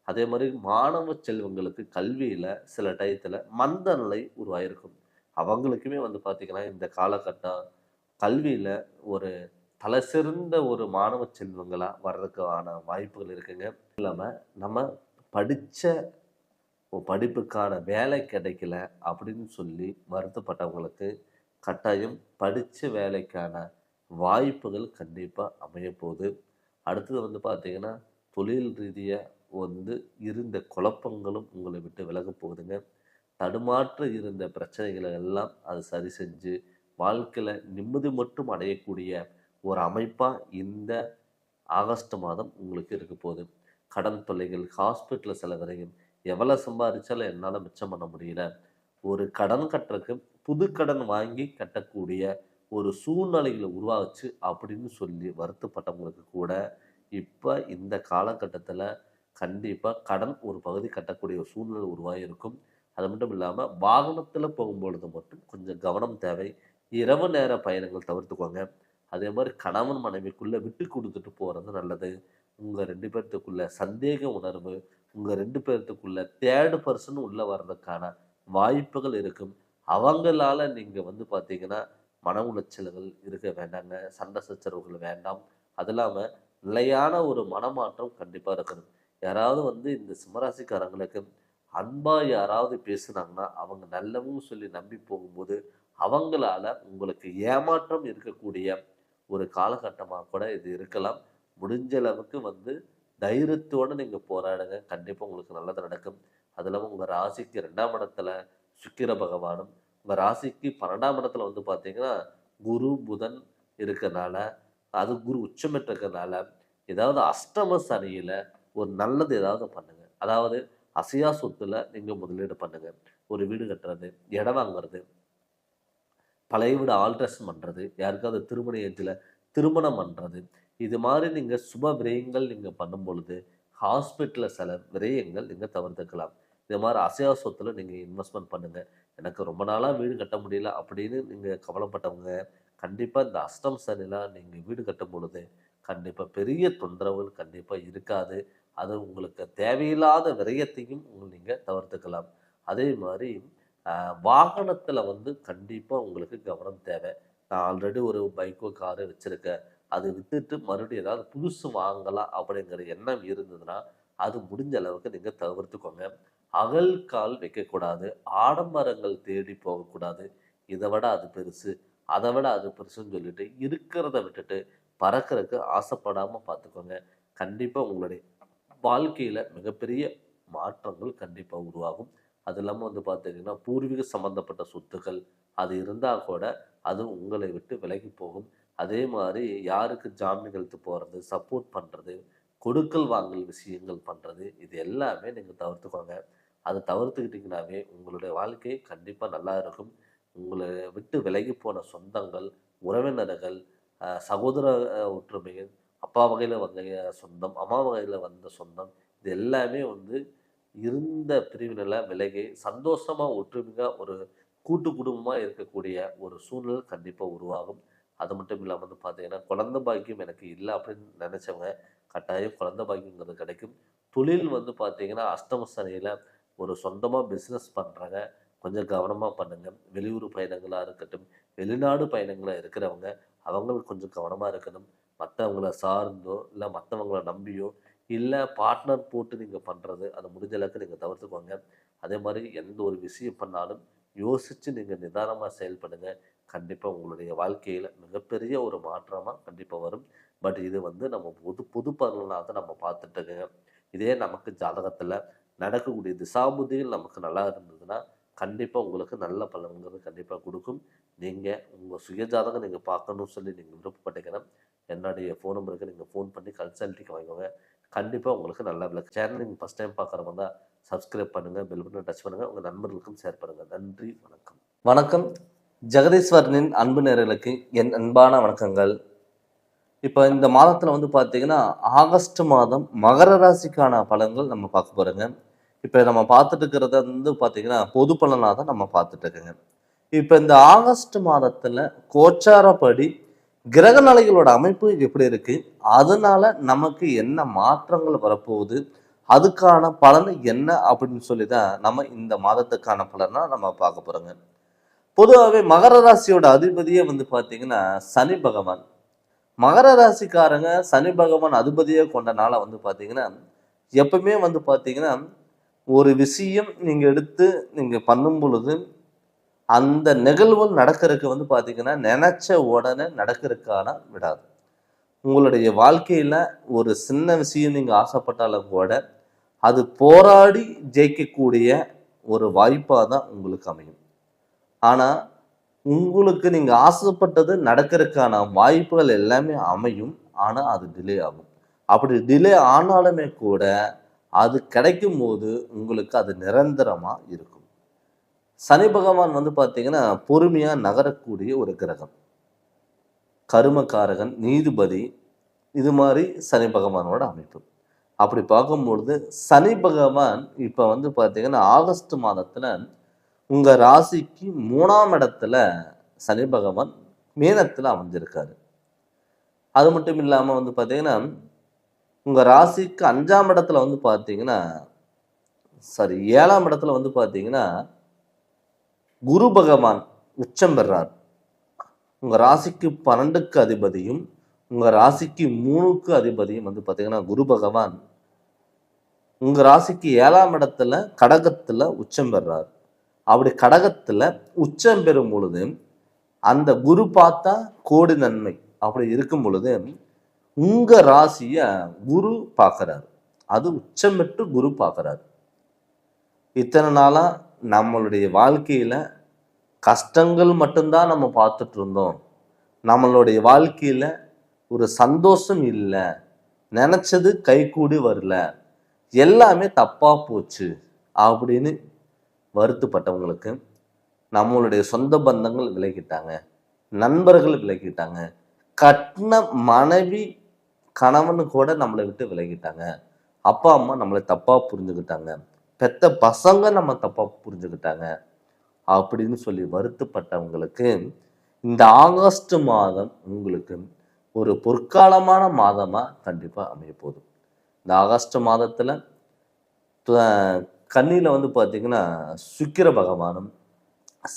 அதே மாதிரி மாணவ செல்வங்களுக்கு கல்வியில் சில டயத்தில் மந்த நிலை உருவாயிருக்கும். அவங்களுக்குமே பார்த்திங்கன்னா இந்த காலகட்டம் கல்வியில் ஒரு தலை சிறந்த ஒரு மாணவ செல்வங்களாக வர்றதுக்கான வாய்ப்புகள் இருக்குங்க. இல்லாமல் நம்ம படித்த படிப்புக்கான வேலை கிடைக்கல அப்படின்னு சொல்லி வருத்தப்பட்டவங்களுக்கு கட்டாயம் படித்த வேலைக்கான வாய்ப்புகள் கண்டிப்பாக அமையப்போகுது. அடுத்தது பார்த்திங்கன்னா தொழில் ரீதியாக வந்து இருந்த குழப்பங்களும் உங்களை விட்டு விலக போகுதுங்க. தடுமாற்று இருந்த பிரச்சனைகளை எல்லாம் அது சரி செஞ்சு வாழ்க்கையில் நிம்மதி மட்டும் அடையக்கூடிய ஒரு அமைப்பாக இந்த ஆகஸ்ட் மாதம் உங்களுக்கு இருக்க போகுது. கடன் தொல்லைகள், ஹாஸ்பிட்டல் செலவரையும் எவ்வளோ சம்பாதிச்சாலும் என்னால் மிச்சம் பண்ண முடியல, ஒரு கடன் கட்டுறதுக்கு புது கடன் வாங்கி கட்டக்கூடிய ஒரு சூழ்நிலைகளை உருவாச்சு அப்படின்னு சொல்லி வருத்தப்பட்டவங்களுக்கு கூட இப்போ இந்த காலகட்டத்தில் கண்டிப்பாக கடன் ஒரு பகுதி கட்டக்கூடிய ஒரு சூழ்நிலை உருவாகியிருக்கும். அது மட்டும் இல்லாமல் வாகனத்தில் போகும்பொழுது மட்டும் கொஞ்சம் கவனம் தேவை. இரவு நேர பயணங்கள் தவிர்த்துக்கோங்க. அதே மாதிரி கணவன் மனைவிக்குள்ளே விட்டு கொடுத்துட்டு போகிறது நல்லது. உங்கள் 2 பேர்த்துக்குள்ள சந்தேக உணர்வு, உங்கள் 2 பேர்த்துக்குள்ள தேர்டு பர்சன் உள்ளே வர்றதுக்கான வாய்ப்புகள் இருக்கும். அவங்களால நீங்கள் வந்து பார்த்தீங்கன்னா மன உளைச்சல்கள் இருக்க வேண்டாங்க, சண்டை சச்சரவுகள் வேண்டாம். அது இல்லாமல் நிலையான ஒரு மனமாற்றம் கண்டிப்பாக இருக்கணும். யாராவது வந்து இந்த சிம்மராசிக்காரங்களுக்கு அன்பாக யாராவது பேசுனாங்கன்னா அவங்க நல்லவும் சொல்லி நம்பி போகும்போது அவங்களால உங்களுக்கு ஏமாற்றம் இருக்கக்கூடிய ஒரு காலகட்டமாக கூட இது இருக்கலாம். முடிஞ்ச அளவுக்கு வந்து தைரியத்தோடு நீங்கள் போராடுங்க, கண்டிப்பாக உங்களுக்கு நல்லது நடக்கும். அது இல்லாமல் உங்கள் ராசிக்கு 2ஆம் இடத்துல சுக்கிர பகவானும், உங்கள் ராசிக்கு 12ஆம் இடத்துல வந்து பார்த்தீங்கன்னா குரு புதன் இருக்கிறனால, அது குரு உச்சம் இருக்கிறதுனால ஏதாவது அஷ்டம சனியில் ஒரு நல்லது ஏதாவது பண்ணுங்க. அதாவது அசையா சொத்துல நீங்கள் முதலீடு பண்ணுங்க. ஒரு வீடு கட்டுறது, இடம் வாங்குறது, பழைய வீடு ஆல்ட்ரேஷன் பண்ணுறது, யாருக்காவது திருமண ஏஜில் திருமணம் பண்ணுறது, இது மாதிரி நீங்கள் சுப விரயங்கள் நீங்கள் பண்ணும் பொழுது ஹாஸ்பிட்டலில் சில விரயங்கள் நீங்கள் தவிர்த்துக்கலாம். இது மாதிரி அசையா சொத்தில் நீங்கள் இன்வெஸ்ட்மெண்ட் பண்ணுங்கள். எனக்கு ரொம்ப நாளாக வீடு கட்ட முடியல அப்படின்னு நீங்கள் கவலைப்பட்டவங்க கண்டிப்பாக இந்த அஷ்டம் சனிலாம் நீங்கள் வீடு கட்டும் பொழுது கண்டிப்பாக பெரிய தொந்தரவுகள் கண்டிப்பாக இருக்காது. அது உங்களுக்கு தேவையில்லாத விரயத்தையும் நீங்கள் தவிர்த்துக்கலாம். அதே மாதிரி வாகனத்தில் வந்து கண்டிப்பாக உங்களுக்கு கவனம் தேவை. நான் ஆல்ரெடி ஒரு பைக்கோ காரோ வச்சுருக்கேன், அது விற்றுட்டு மறுபடியும் ஏதாவது புதுசு வாங்கலாம் அப்படிங்கிற எண்ணம் இருந்ததுன்னா அது முடிஞ்ச அளவுக்கு நீங்கள் தவிர்த்துக்கோங்க. அகல் கால் வைக்கக்கூடாது, ஆடம்பரங்கள் தேடி போகக்கூடாது. இதை விட அது பெருசு, அதை விட அது பெருசுன்னு சொல்லிட்டு இருக்கிறத விட்டுட்டு பறக்கிறதுக்கு ஆசைப்படாமல் பார்த்துக்கோங்க. கண்டிப்பாக உங்களுடைய வாழ்க்கையில் மிகப்பெரிய மாற்றங்கள் கண்டிப்பாக உருவாகும். அது இல்லாமல் வந்து பார்த்தீங்கன்னா பூர்வீக சம்மந்தப்பட்ட சொத்துக்கள் அது இருந்தால் கூட அது உங்களை விட்டு விலகி போகும். அதே மாதிரி யாருக்கு ஜாமீன் எழுத்து போகிறது, சப்போர்ட் பண்ணுறது, கொடுக்கல் வாங்கல் விஷயங்கள் பண்ணுறது, இது எல்லாமே நீங்கள் தவிர்த்துக்கோங்க. அதை தவிர்த்துக்கிட்டிங்கனாவே உங்களுடைய வாழ்க்கை கண்டிப்பாக நல்லா இருக்கும். உங்களை விட்டு விலகி போன சொந்தங்கள், உறவினர்கள், சகோதர ஒற்றுமைகள், அப்பா வகையில் வந்த சொந்தம், அம்மா வகையில் வந்த சொந்தம், இது எல்லாமே வந்து இருந்த பிரிவினில் விலகி சந்தோஷமாக ஒற்றுமையாக ஒரு கூட்டு குடும்பமாக இருக்கக்கூடிய ஒரு சூழ்நிலை கண்டிப்பாக உருவாகும். அது மட்டும் இல்லாமல் வந்து பார்த்தீங்கன்னா குழந்தை பாக்கியம் எனக்கு இல்லை அப்படின்னு நினச்சவங்க கட்டாயம் குழந்தை பாக்கியங்கிறது கிடைக்கும். தொழில் வந்து பார்த்தீங்கன்னா அஷ்டம சனியில் ஒரு சொந்தமாக பிஸ்னஸ் பண்ணுறாங்க, கொஞ்சம் கவனமாக பண்ணுங்கள். வெளியூர் பயணங்களாக இருக்கட்டும், வெளிநாடு பயணங்களாக இருக்கிறவங்க அவங்களுக்கு கொஞ்சம் கவனமாக இருக்கணும். மற்றவங்கள சார்ந்தோ இல்லை மற்றவங்கள நம்பியோ இல்லை பார்ட்னர் போட்டு நீங்கள் பண்ணுறது அதை முடிஞ்ச அளவுக்கு நீங்கள் தவிர்த்துக்கோங்க. அதே மாதிரி எந்த ஒரு விஷயம் பண்ணாலும் யோசித்து நீங்கள் நிதானமாக செயல்படுங்க. கண்டிப்பாக உங்களுடைய வாழ்க்கையில் மிகப்பெரிய ஒரு மாற்றமாக கண்டிப்பாக வரும். பட் இது வந்து நம்ம பொது பலனாக தான் நம்ம பார்த்துட்டுருக்கோங்க. இதே நமக்கு ஜாதகத்தில் நடக்கக்கூடிய திசாபுத்திகள் நமக்கு நல்லா இருந்ததுன்னா கண்டிப்பாக உங்களுக்கு நல்ல பலன்கிறது கண்டிப்பாக கொடுக்கும். நீங்கள் உங்கள் சுய ஜாதகம் நீங்கள் பார்க்கணும்னு சொல்லி நீங்கள் விருப்பப்பட்டீங்கன்னா என்னுடைய ஃபோன் நம்பருக்கு நீங்கள் ஃபோன் பண்ணி கன்சல்ட்டிங் வாங்கிக்கோங்க. கண்டிப்பாக உங்களுக்கு நல்லா விளக்கு. சேனல் நீங்கள் ஃபஸ்ட் டைம் பார்க்குறவங்க தான் சப்ஸ்கிரைப் பண்ணுங்கள், பெல் பட்டனை டச் பண்ணுங்கள், உங்கள் நண்பர்களுக்கும் ஷேர் பண்ணுங்கள். நன்றி, வணக்கம். வணக்கம். ஜெகதீஸ்வரனின் அன்பு நேயர்களுக்கு என் அன்பான வணக்கங்கள். இப்போ இந்த மாதத்தில் வந்து பார்த்தீங்கன்னா ஆகஸ்ட் மாதம் மகர ராசிக்கான பலன்கள் நம்ம பார்க்க போகிறோங்க. இப்போ நம்ம பார்த்துட்டு இருக்கிறத வந்து பார்த்தீங்கன்னா பொது பலனாக தான் நம்ம பார்த்துட்டு இருக்கோங்க. இப்போ இந்த ஆகஸ்ட் மாதத்தில் கோச்சாரப்படி கிரக நிலைகளோட அமைப்பு எப்படி இருக்கு, அதனால நமக்கு என்ன மாற்றங்கள் வரப்போகுது, அதுக்கான பலன் என்ன அப்படின்னு சொல்லி தான் நம்ம இந்த மாதத்துக்கான பலனா நம்ம பார்க்க போறோங்க. பொதுவாகவே மகர ராசியோட அதிபதியே வந்து பார்த்தீங்கன்னா சனி பகவான். மகர ராசிக்காரங்க சனி பகவான் அதிபதியை கொண்டனால வந்து பார்த்தீங்கன்னா எப்பவுமே வந்து பார்த்தீங்கன்னா ஒரு விஷயம் நீங்கள் எடுத்து நீங்கள் பண்ணும் பொழுது அந்த நிகழ்வு நடக்கிறதுக்கு வந்து பார்த்தீங்கன்னா நினைச்ச உடனே நடக்கிறதுக்கான விடாது. உங்களுடைய வாழ்க்கையில் ஒரு சின்ன விஷயம் நீங்கள் ஆசைப்பட்டாலும் கூட அது போராடி ஜெயிக்கக்கூடிய ஒரு வாய்ப்பாக தான் உங்களுக்கு அமையும். ஆனால் உங்களுக்கு நீங்கள் ஆசைப்பட்டது நடக்கிறதுக்கான வாய்ப்புகள் எல்லாமே அமையும். ஆனால் அது டிலே ஆகும். அப்படி டிலே ஆனாலுமே கூட அது கிடைக்கும் போது உங்களுக்கு அது நிரந்தரமாக இருக்கும். சனி பகவான் வந்து பார்த்தீங்கன்னா பொறுமையாக நகரக்கூடிய ஒரு கிரகம். கருமக்காரகன், நீதிபதி, இது மாதிரி சனி பகவானோட அமைப்பு. அப்படி பார்க்கும்பொழுது சனி பகவான் இப்போ வந்து பார்த்தீங்கன்னா ஆகஸ்ட் மாதத்தில் உங்கள் ராசிக்கு 3ஆம் இடத்துல சனி பகவான் மீனத்தில் அமைஞ்சிருக்காரு. அது மட்டும் இல்லாமல் வந்து பார்த்தீங்கன்னா உங்கள் ராசிக்கு 5ஆம் இடத்துல வந்து பார்த்தீங்கன்னா 7ஆம் இடத்துல வந்து பார்த்தீங்கன்னா குரு பகவான் உச்சம் பெறார். உங்கள் ராசிக்கு 12க்கு அதிபதியும் உங்கள் ராசிக்கு 3க்கு அதிபதியும் வந்து பார்த்தீங்கன்னா குரு பகவான் உங்கள் ராசிக்கு 7ஆம் இடத்துல கடகத்தில் உச்சம் பெறார். அப்படி கடகத்தில் உச்சம் பெறும் பொழுது அந்த குரு பார்த்தா கோடி நன்மை. அப்படி இருக்கும் பொழுது உங்கள் ராசியை குரு பார்க்குறாரு. அது உச்சம் பெற்று குரு பார்க்குறாரு. இத்தனை நாளாக நம்மளுடைய வாழ்க்கையில் கஷ்டங்கள் மட்டும்தான் நம்ம பார்த்துட்டு இருந்தோம். நம்மளுடைய வாழ்க்கையில் ஒரு சந்தோஷம் இல்லை, நினச்சது கைகூடி வரல, எல்லாமே தப்பாக போச்சு அப்படின்னு வருத்தப்பட்டவங்களுக்கு நம்மளுடைய சொந்த பந்தங்கள் விலகிட்டாங்க, நண்பர்கள் விலகிட்டாங்க, கட்டின மனைவி கணவனு கூட நம்மளை விட்டு விலகிட்டாங்க, அப்பா அம்மா நம்மளை தப்பாக புரிஞ்சுக்கிட்டாங்க, பெத்த பசங்க நம்ம தப்பாக புரிஞ்சுக்கிட்டாங்க அப்படின்னு சொல்லி வருத்தப்பட்டவங்களுக்கு இந்த ஆகஸ்ட் மாதம் உங்களுக்கு ஒரு பொற்காலமான மாதமாக கண்டிப்பாக அமைய போகுது. இந்த ஆகஸ்ட் மாதத்தில் கன்னியில் வந்து பார்த்தீங்கன்னா சுக்கிர பகவானும்,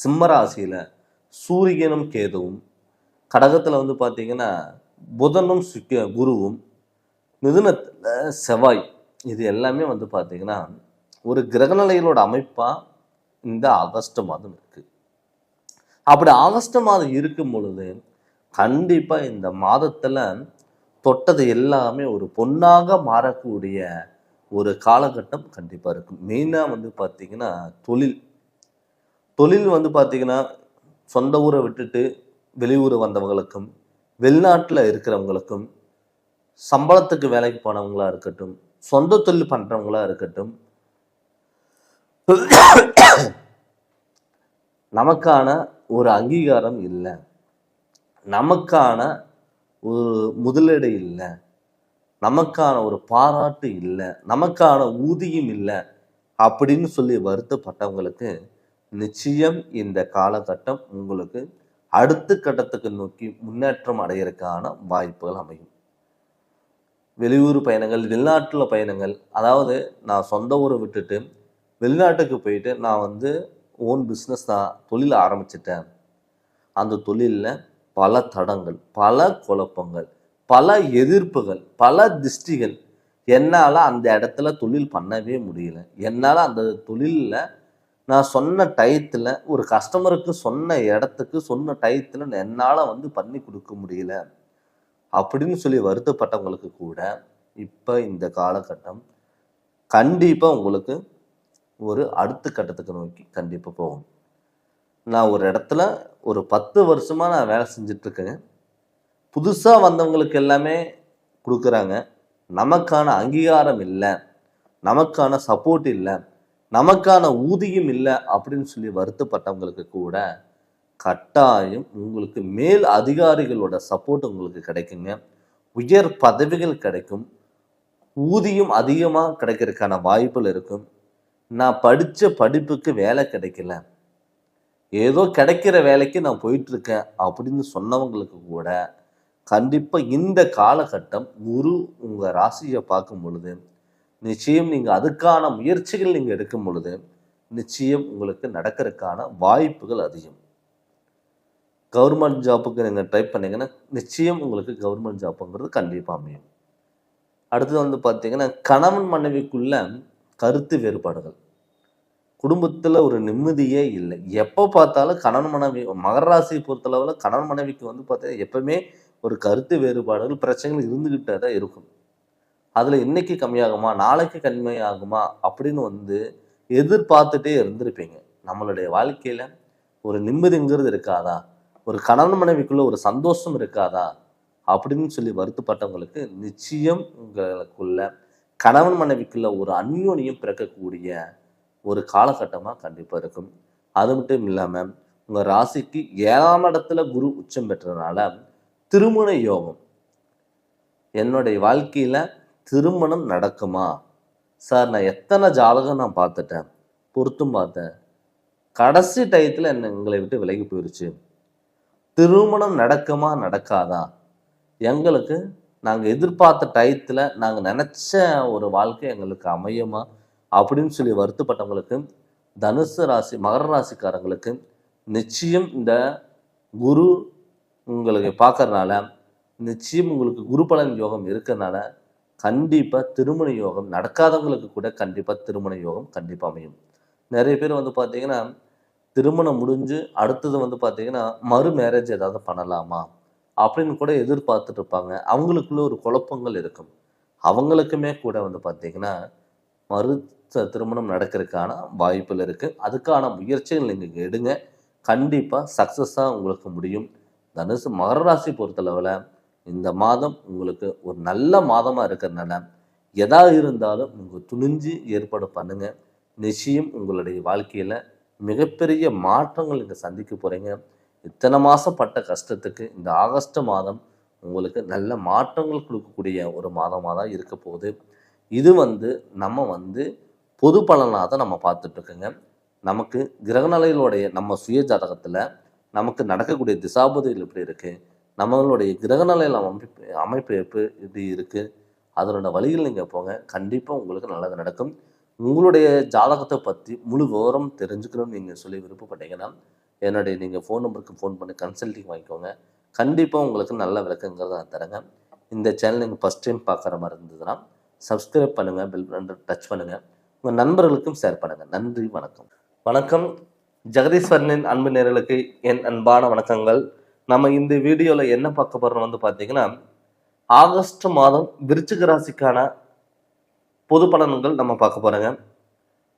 சிம்மராசியில் சூரியனும் கேதுவும், கடகத்தில் வந்து பார்த்தீங்கன்னா புதனும் குருவும், மிதுனத்தில் செவ்வாய், இது எல்லாமே வந்து பார்த்தீங்கன்னா ஒரு கிரகநிலைகளோட அமைப்பாக இந்த ஆகஸ்ட் மாதம் இருக்குது. அப்படி ஆகஸ்ட் மாதம் இருக்கும் பொழுது கண்டிப்பாக இந்த மாதத்தில் தொட்டது எல்லாமே ஒரு பொன்னாக மாறக்கூடிய ஒரு காலகட்டம் கண்டிப்பாக இருக்கும். மெயினாக வந்து பார்த்தீங்கன்னா தொழில் வந்து பார்த்தீங்கன்னா சொந்த ஊரை விட்டுட்டு வெளியூர் வந்தவங்களுக்கும், வெளிநாட்டில் இருக்கிறவங்களுக்கும், சம்பளத்துக்கு வேலைக்கு போனவங்களா இருக்கட்டும், சொந்த தொழில் பண்ணுறவங்களா இருக்கட்டும், நமக்கான ஒரு அங்கீகாரம் இல்லை, நமக்கான ஒரு முதலீடு இல்லை, நமக்கான ஒரு பாராட்டு இல்லை, நமக்கான ஊதியம் இல்லை அப்படின்னு சொல்லி வருத்தப்பட்டவங்களுக்கு நிச்சயம் இந்த காலகட்டம் உங்களுக்கு அடுத்த கட்டத்துக்கு நோக்கி முன்னேற்றம் அடையிறதுக்கான வாய்ப்புகள் அமையும். வெளியூர் பயணங்கள், வெளிநாட்டில் பயணங்கள், அதாவது நான் சொந்த ஊரை விட்டுட்டு வெளிநாட்டுக்கு போயிட்டு நான் வந்து ஓன் பிஸ்னஸ் தான் தொழில் ஆரம்பிச்சிட்டேன், அந்த தொழிலில் பல தடங்கள், பல குழப்பங்கள், பல எதிர்ப்புகள், பல திஷ்டிகள், என்னால் அந்த இடத்துல தொழில் பண்ணவே முடியல, என்னால் அந்த தொழிலில் நான் சொன்ன டயத்தில் ஒரு கஸ்டமருக்கு சொன்ன இடத்துக்கு சொன்ன டயத்தில் என்னால் வந்து பண்ணி கொடுக்க முடியல அப்படின்னு சொல்லி வருத்தப்பட்டவங்களுக்கு கூட இப்போ இந்த காலகட்டம் கண்டிப்பாக உங்களுக்கு ஒரு அடுத்த கட்டத்துக்கு நோக்கி கண்டிப்பாக போகும். நான் ஒரு இடத்துல ஒரு 10 வருஷமாக நான் வேலை செஞ்சிட்ருக்கேங்க. புதுசாக வந்தவங்களுக்கு எல்லாமே கொடுக்குறாங்க, நமக்கான அங்கீகாரம் இல்லை, நமக்கான சப்போர்ட் இல்லை, நமக்கான ஊதியம் இல்லை அப்படின்னு சொல்லி வருத்தப்பட்டவங்களுக்கு கூட கட்டாயம் உங்களுக்கு மேல் அதிகாரிகளோட சப்போர்ட் உங்களுக்கு கிடைக்குங்க. உயர் பதவிகள் கிடைக்கும், ஊதியம் அதிகமாக கிடைக்கிறதுக்கான வாய்ப்புகள் இருக்கும். நான் படித்த படிப்புக்கு வேலை கிடைக்கல, ஏதோ கிடைக்கிற வேலைக்கு நான் போயிட்டுருக்கேன் அப்படின்னு சொன்னவங்களுக்கு கூட கண்டிப்பாக இந்த காலகட்டம் குரு உங்கள் ராசியை பார்க்கும் பொழுது நிச்சயம் நீங்கள் அதுக்கான முயற்சிகள் நீங்கள் எடுக்கும் பொழுது நிச்சயம் உங்களுக்கு நடக்கிறதுக்கான வாய்ப்புகள் அதிகம். கவர்மெண்ட் ஜாப்புக்கு நீங்கள் ட்ரை பண்ணிங்கன்னா நிச்சயம் உங்களுக்கு கவர்மெண்ட் ஜாப்புங்கிறது கண்டிப்பாக அமையும். அடுத்தது வந்து பார்த்தீங்கன்னா கணவன் மனைவிக்குள்ள கருத்து வேறுபாடுகள், குடும்பத்தில் ஒரு நிம்மதியே இல்லை. எப்போ பார்த்தாலும் கணவன் மனைவி, மகர ராசியை பொறுத்தளவில் கணவன் மனைவிக்கு வந்து பார்த்தீங்கன்னா எப்பவுமே ஒரு கருத்து வேறுபாடுகள், பிரச்சனைகள் இருந்துக்கிட்டே தான் இருக்கும். அதில் இன்னைக்கு கம்மியாகுமா, நாளைக்கு கம்மியாகுமா அப்படின்னு வந்து எதிர்பார்த்துட்டே இருந்திருப்பீங்க. நம்மளுடைய வாழ்க்கையில் ஒரு நிம்மதிங்கிறது இருக்காதா, ஒரு கணவன் மனைவிக்குள்ள ஒரு சந்தோஷம் இருக்காதா அப்படின்னு சொல்லி வருத்தப்பட்டவங்களுக்கு நிச்சயம் உங்களுக்குள்ள கணவன் மனைவிக்குள்ள ஒரு அந்யோன்யம் பிறக்கக்கூடிய ஒரு காலகட்டமாக கண்டிப்பாக இருக்கும். அது மட்டும் இல்லாமல் உங்கள் ராசிக்கு 7ஆம் இடத்துல குரு உச்சம் பெற்றதுனால திருமண யோகம். என்னுடைய வாழ்க்கையில் திருமணம் நடக்குமா சார்? நான் எத்தனை ஜாதகம் நான் பார்த்துட்டேன், பொருத்தும் பார்த்தேன், கடைசி டயத்தில் எங்களை விட்டு விலகி போயிடுச்சு. திருமணம் நடக்குமா நடக்காதா? எங்களுக்கு நாங்கள் எதிர்பார்த்த டயத்தில் நாங்கள் நினச்ச ஒரு வாழ்க்கை எங்களுக்கு அமையுமா அப்படின்னு சொல்லி வருத்தப்பட்டவங்களுக்கு, தனுசு ராசி மகர ராசிக்காரங்களுக்கு நிச்சயம் இந்த குரு உங்களுக்கு பார்க்கறதுனால, நிச்சயம் உங்களுக்கு குரு பலன் யோகம் இருக்கிறதுனால கண்டிப்பாக திருமண யோகம் நடக்காதவங்களுக்கு கூட கண்டிப்பாக திருமண யோகம் கண்டிப்பாக அமையும். நிறைய பேர் வந்து பார்த்தீங்கன்னா திருமணம் முடிஞ்சு அடுத்தது வந்து பார்த்தீங்கன்னா மறு மேரேஜ் ஏதாவது பண்ணலாமா அப்படின்னு கூட எதிர்பார்த்துட்டு இருப்பாங்க. அவங்களுக்குள்ள ஒரு குழப்பங்கள் இருக்கும். அவங்களுக்குமே கூட வந்து பார்த்தீங்கன்னா மறு திருமணம் நடக்கிறதுக்கான வாய்ப்புகள் இருக்குது. அதுக்கான முயற்சிகள் நீங்கள் எடுங்க, கண்டிப்பாக சக்ஸஸாக உங்களுக்கு முடியும். தனுசு மகர ராசி பொறுத்தளவில் இந்த மாதம் உங்களுக்கு ஒரு நல்ல மாதமாக இருக்கிறதுனால எதா இருந்தாலும் நீங்கள் துணிஞ்சு ஏற்பாடு பண்ணுங்கள். நிச்சயம் உங்களுடைய வாழ்க்கையில் மிகப்பெரிய மாற்றங்கள் நீங்கள் சந்திக்க போகிறீங்க. இத்தனை மாதம் பட்ட கஷ்டத்துக்கு இந்த ஆகஸ்ட் மாதம் உங்களுக்கு நல்ல மாற்றங்கள் கொடுக்கக்கூடிய ஒரு மாதமாக தான் இருக்க போகுது. இது வந்து நம்ம வந்து பொது பலனாக தான் நம்ம பார்த்துட்ருக்கோங்க. நமக்கு கிரகநிலைகளுடைய நம்ம சுய ஜாதகத்தில் நமக்கு நடக்கக்கூடிய திசாபுதிகள் எப்படி இருக்குது, நம்மளுடைய கிரகநிலையில் அமைப்பு எப்படி இருக்குது, அதனோட வழிகள் நீங்கள் போங்க, கண்டிப்பாக உங்களுக்கு நல்லது நடக்கும். உங்களுடைய ஜாதகத்தை பற்றி முழு விவரம் தெரிஞ்சுக்கணும்னு நீங்கள் சொல்லி விருப்பப்பட்டீங்கன்னா என்னுடைய நீங்கள் ஃபோன் நம்பருக்கு ஃபோன் பண்ணி கன்சல்டிங் வாங்கிக்கோங்க. கண்டிப்பாக உங்களுக்கு நல்ல விளக்கங்கிறத நான் தரேங்க. இந்த சேனல் நீங்கள் ஃபஸ்ட் டைம் பார்க்குற மாதிரி இருந்ததுன்னா சப்ஸ்கிரைப் பண்ணுங்கள், பெல் பட்டன் டச் பண்ணுங்கள், உங்கள் நண்பர்களுக்கும் ஷேர் பண்ணுங்கள். நன்றி, வணக்கம். வணக்கம். ஜெகதீஸ்வரனின் அன்பு நேயர்களுக்கு என் அன்பான வணக்கங்கள். நம்ம இந்த வீடியோவில் என்ன பார்க்க போகிறோம் வந்து பார்த்தீங்கன்னா, ஆகஸ்ட் மாதம் விருச்சிக ராசிக்கான பொது பலன்கள் நம்ம பார்க்க போகிறோங்க.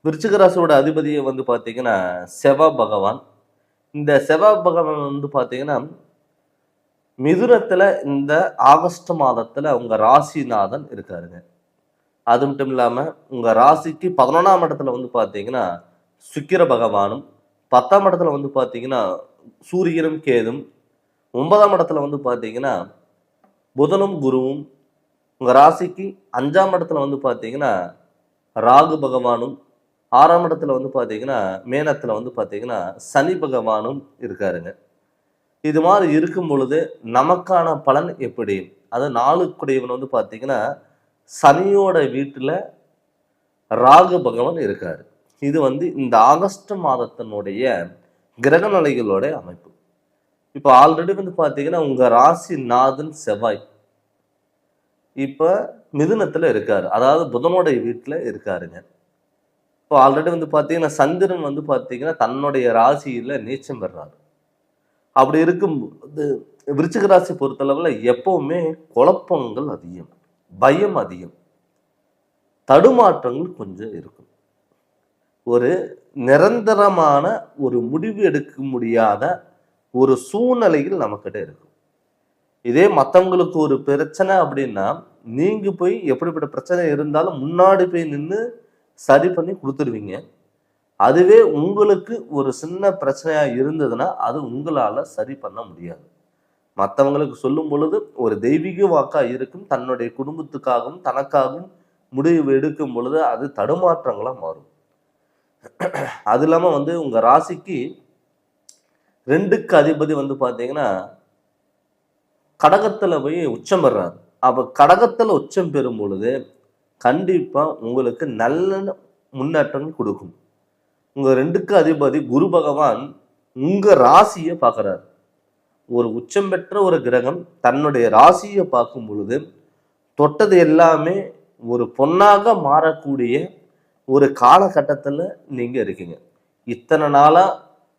விருச்சிக ராசியோட அதிபதியை வந்து பார்த்தீங்கன்னா செவ்வாய் பகவான். இந்த செவ்வாய் பகவான் வந்து பார்த்தீங்கன்னா மிதுனத்தில் இந்த ஆகஸ்ட் மாதத்தில் உங்கள் ராசிநாதன் இருக்காருங்க. அது மட்டும் இல்லாமல் உங்கள் ராசிக்கு 11ஆம் இடத்துல வந்து பார்த்தீங்கன்னா சுக்கிர பகவானும், 10ஆம் இடத்துல வந்து பார்த்தீங்கன்னா சூரியனும் கேதும், 9ஆம் இடத்துல வந்து பார்த்தீங்கன்னா புதனும் குருவும், உங்கள் ராசிக்கு 5ஆம் இடத்துல வந்து பார்த்தீங்கன்னா ராகு பகவானும், 6ஆம் இடத்துல வந்து பார்த்தீங்கன்னா மேனத்தில் வந்து பார்த்தீங்கன்னா சனி பகவானும் இருக்காருங்க. இது மாதிரி இருக்கும் பொழுது நமக்கான பலன் எப்படி? அது நாளுக்குடையவன் வந்து பார்த்தீங்கன்னா சனியோட வீட்டில் ராகு பகவான் இருக்காரு. இது வந்து இந்த ஆகஸ்ட் மாதத்தினுடைய கிரகநிலைகளோட அமைப்பு. இப்போ ஆல்ரெடி வந்து பார்த்தீங்கன்னா உங்கள் ராசி நாதன் செவ்வாய் இப்போ மிதுனத்தில் இருக்காரு, அதாவது புதனுடைய வீட்டில் இருக்காருங்க. இப்போ ஆல்ரெடி வந்து பார்த்தீங்கன்னா சந்திரன் வந்து பார்த்தீங்கன்னா தன்னுடைய ராசியில் நீச்சம் பெறாரு. அப்படி இருக்கும் விருச்சிக ராசி பொறுத்தளவில் எப்பவுமே குழப்பங்கள் அதிகம், பயம் அதிகம், தடுமாற்றங்கள் கொஞ்சம் இருக்கும். ஒரு நிரந்தரமான ஒரு முடிவு எடுக்க முடியாத ஒரு சூழ்நிலைகள் நம்மக்கிட்ட இருக்கும். இதே மற்றவங்களுக்கு ஒரு பிரச்சனை அப்படின்னா நீங்க போய் எப்படிப்பட்ட பிரச்சனை இருந்தாலும் முன்னாடி போய் நின்று சரி பண்ணி கொடுத்துருவீங்க. அதுவே உங்களுக்கு ஒரு சின்ன பிரச்சனையா இருந்ததுன்னா அது உங்களால சரி பண்ண முடியாது. மற்றவங்களுக்கு சொல்லும் பொழுது ஒரு தெய்வீக வாக்கா இருக்கும், தன்னுடைய குடும்பத்துக்காகவும் தனக்காகவும் முடிவு எடுக்கும் பொழுது அது தடுமாற்றங்களா மாறும். அது இல்லாம வந்து உங்க ராசிக்கு 2க்கு அதிபதி வந்து பார்த்தீங்கன்னா கடகத்துல போய் உச்சம் பெறாரு. அப்ப கடகத்துல உச்சம் பெறும் பொழுது கண்டிப்பா உங்களுக்கு நல்ல முன்னேற்றம் கொடுக்கும். உங்க 2க்கு அதிபதி குரு பகவான் உங்க ராசியை பார்க்கறாரு. ஒரு உச்சம் பெற்ற ஒரு கிரகம் தன்னுடைய ராசியை பார்க்கும் பொழுது தொட்டது எல்லாமே ஒரு பொன்னாக மாறக்கூடிய ஒரு காலகட்டத்தில் நீங்க இருக்கீங்க. இத்தனை நாளா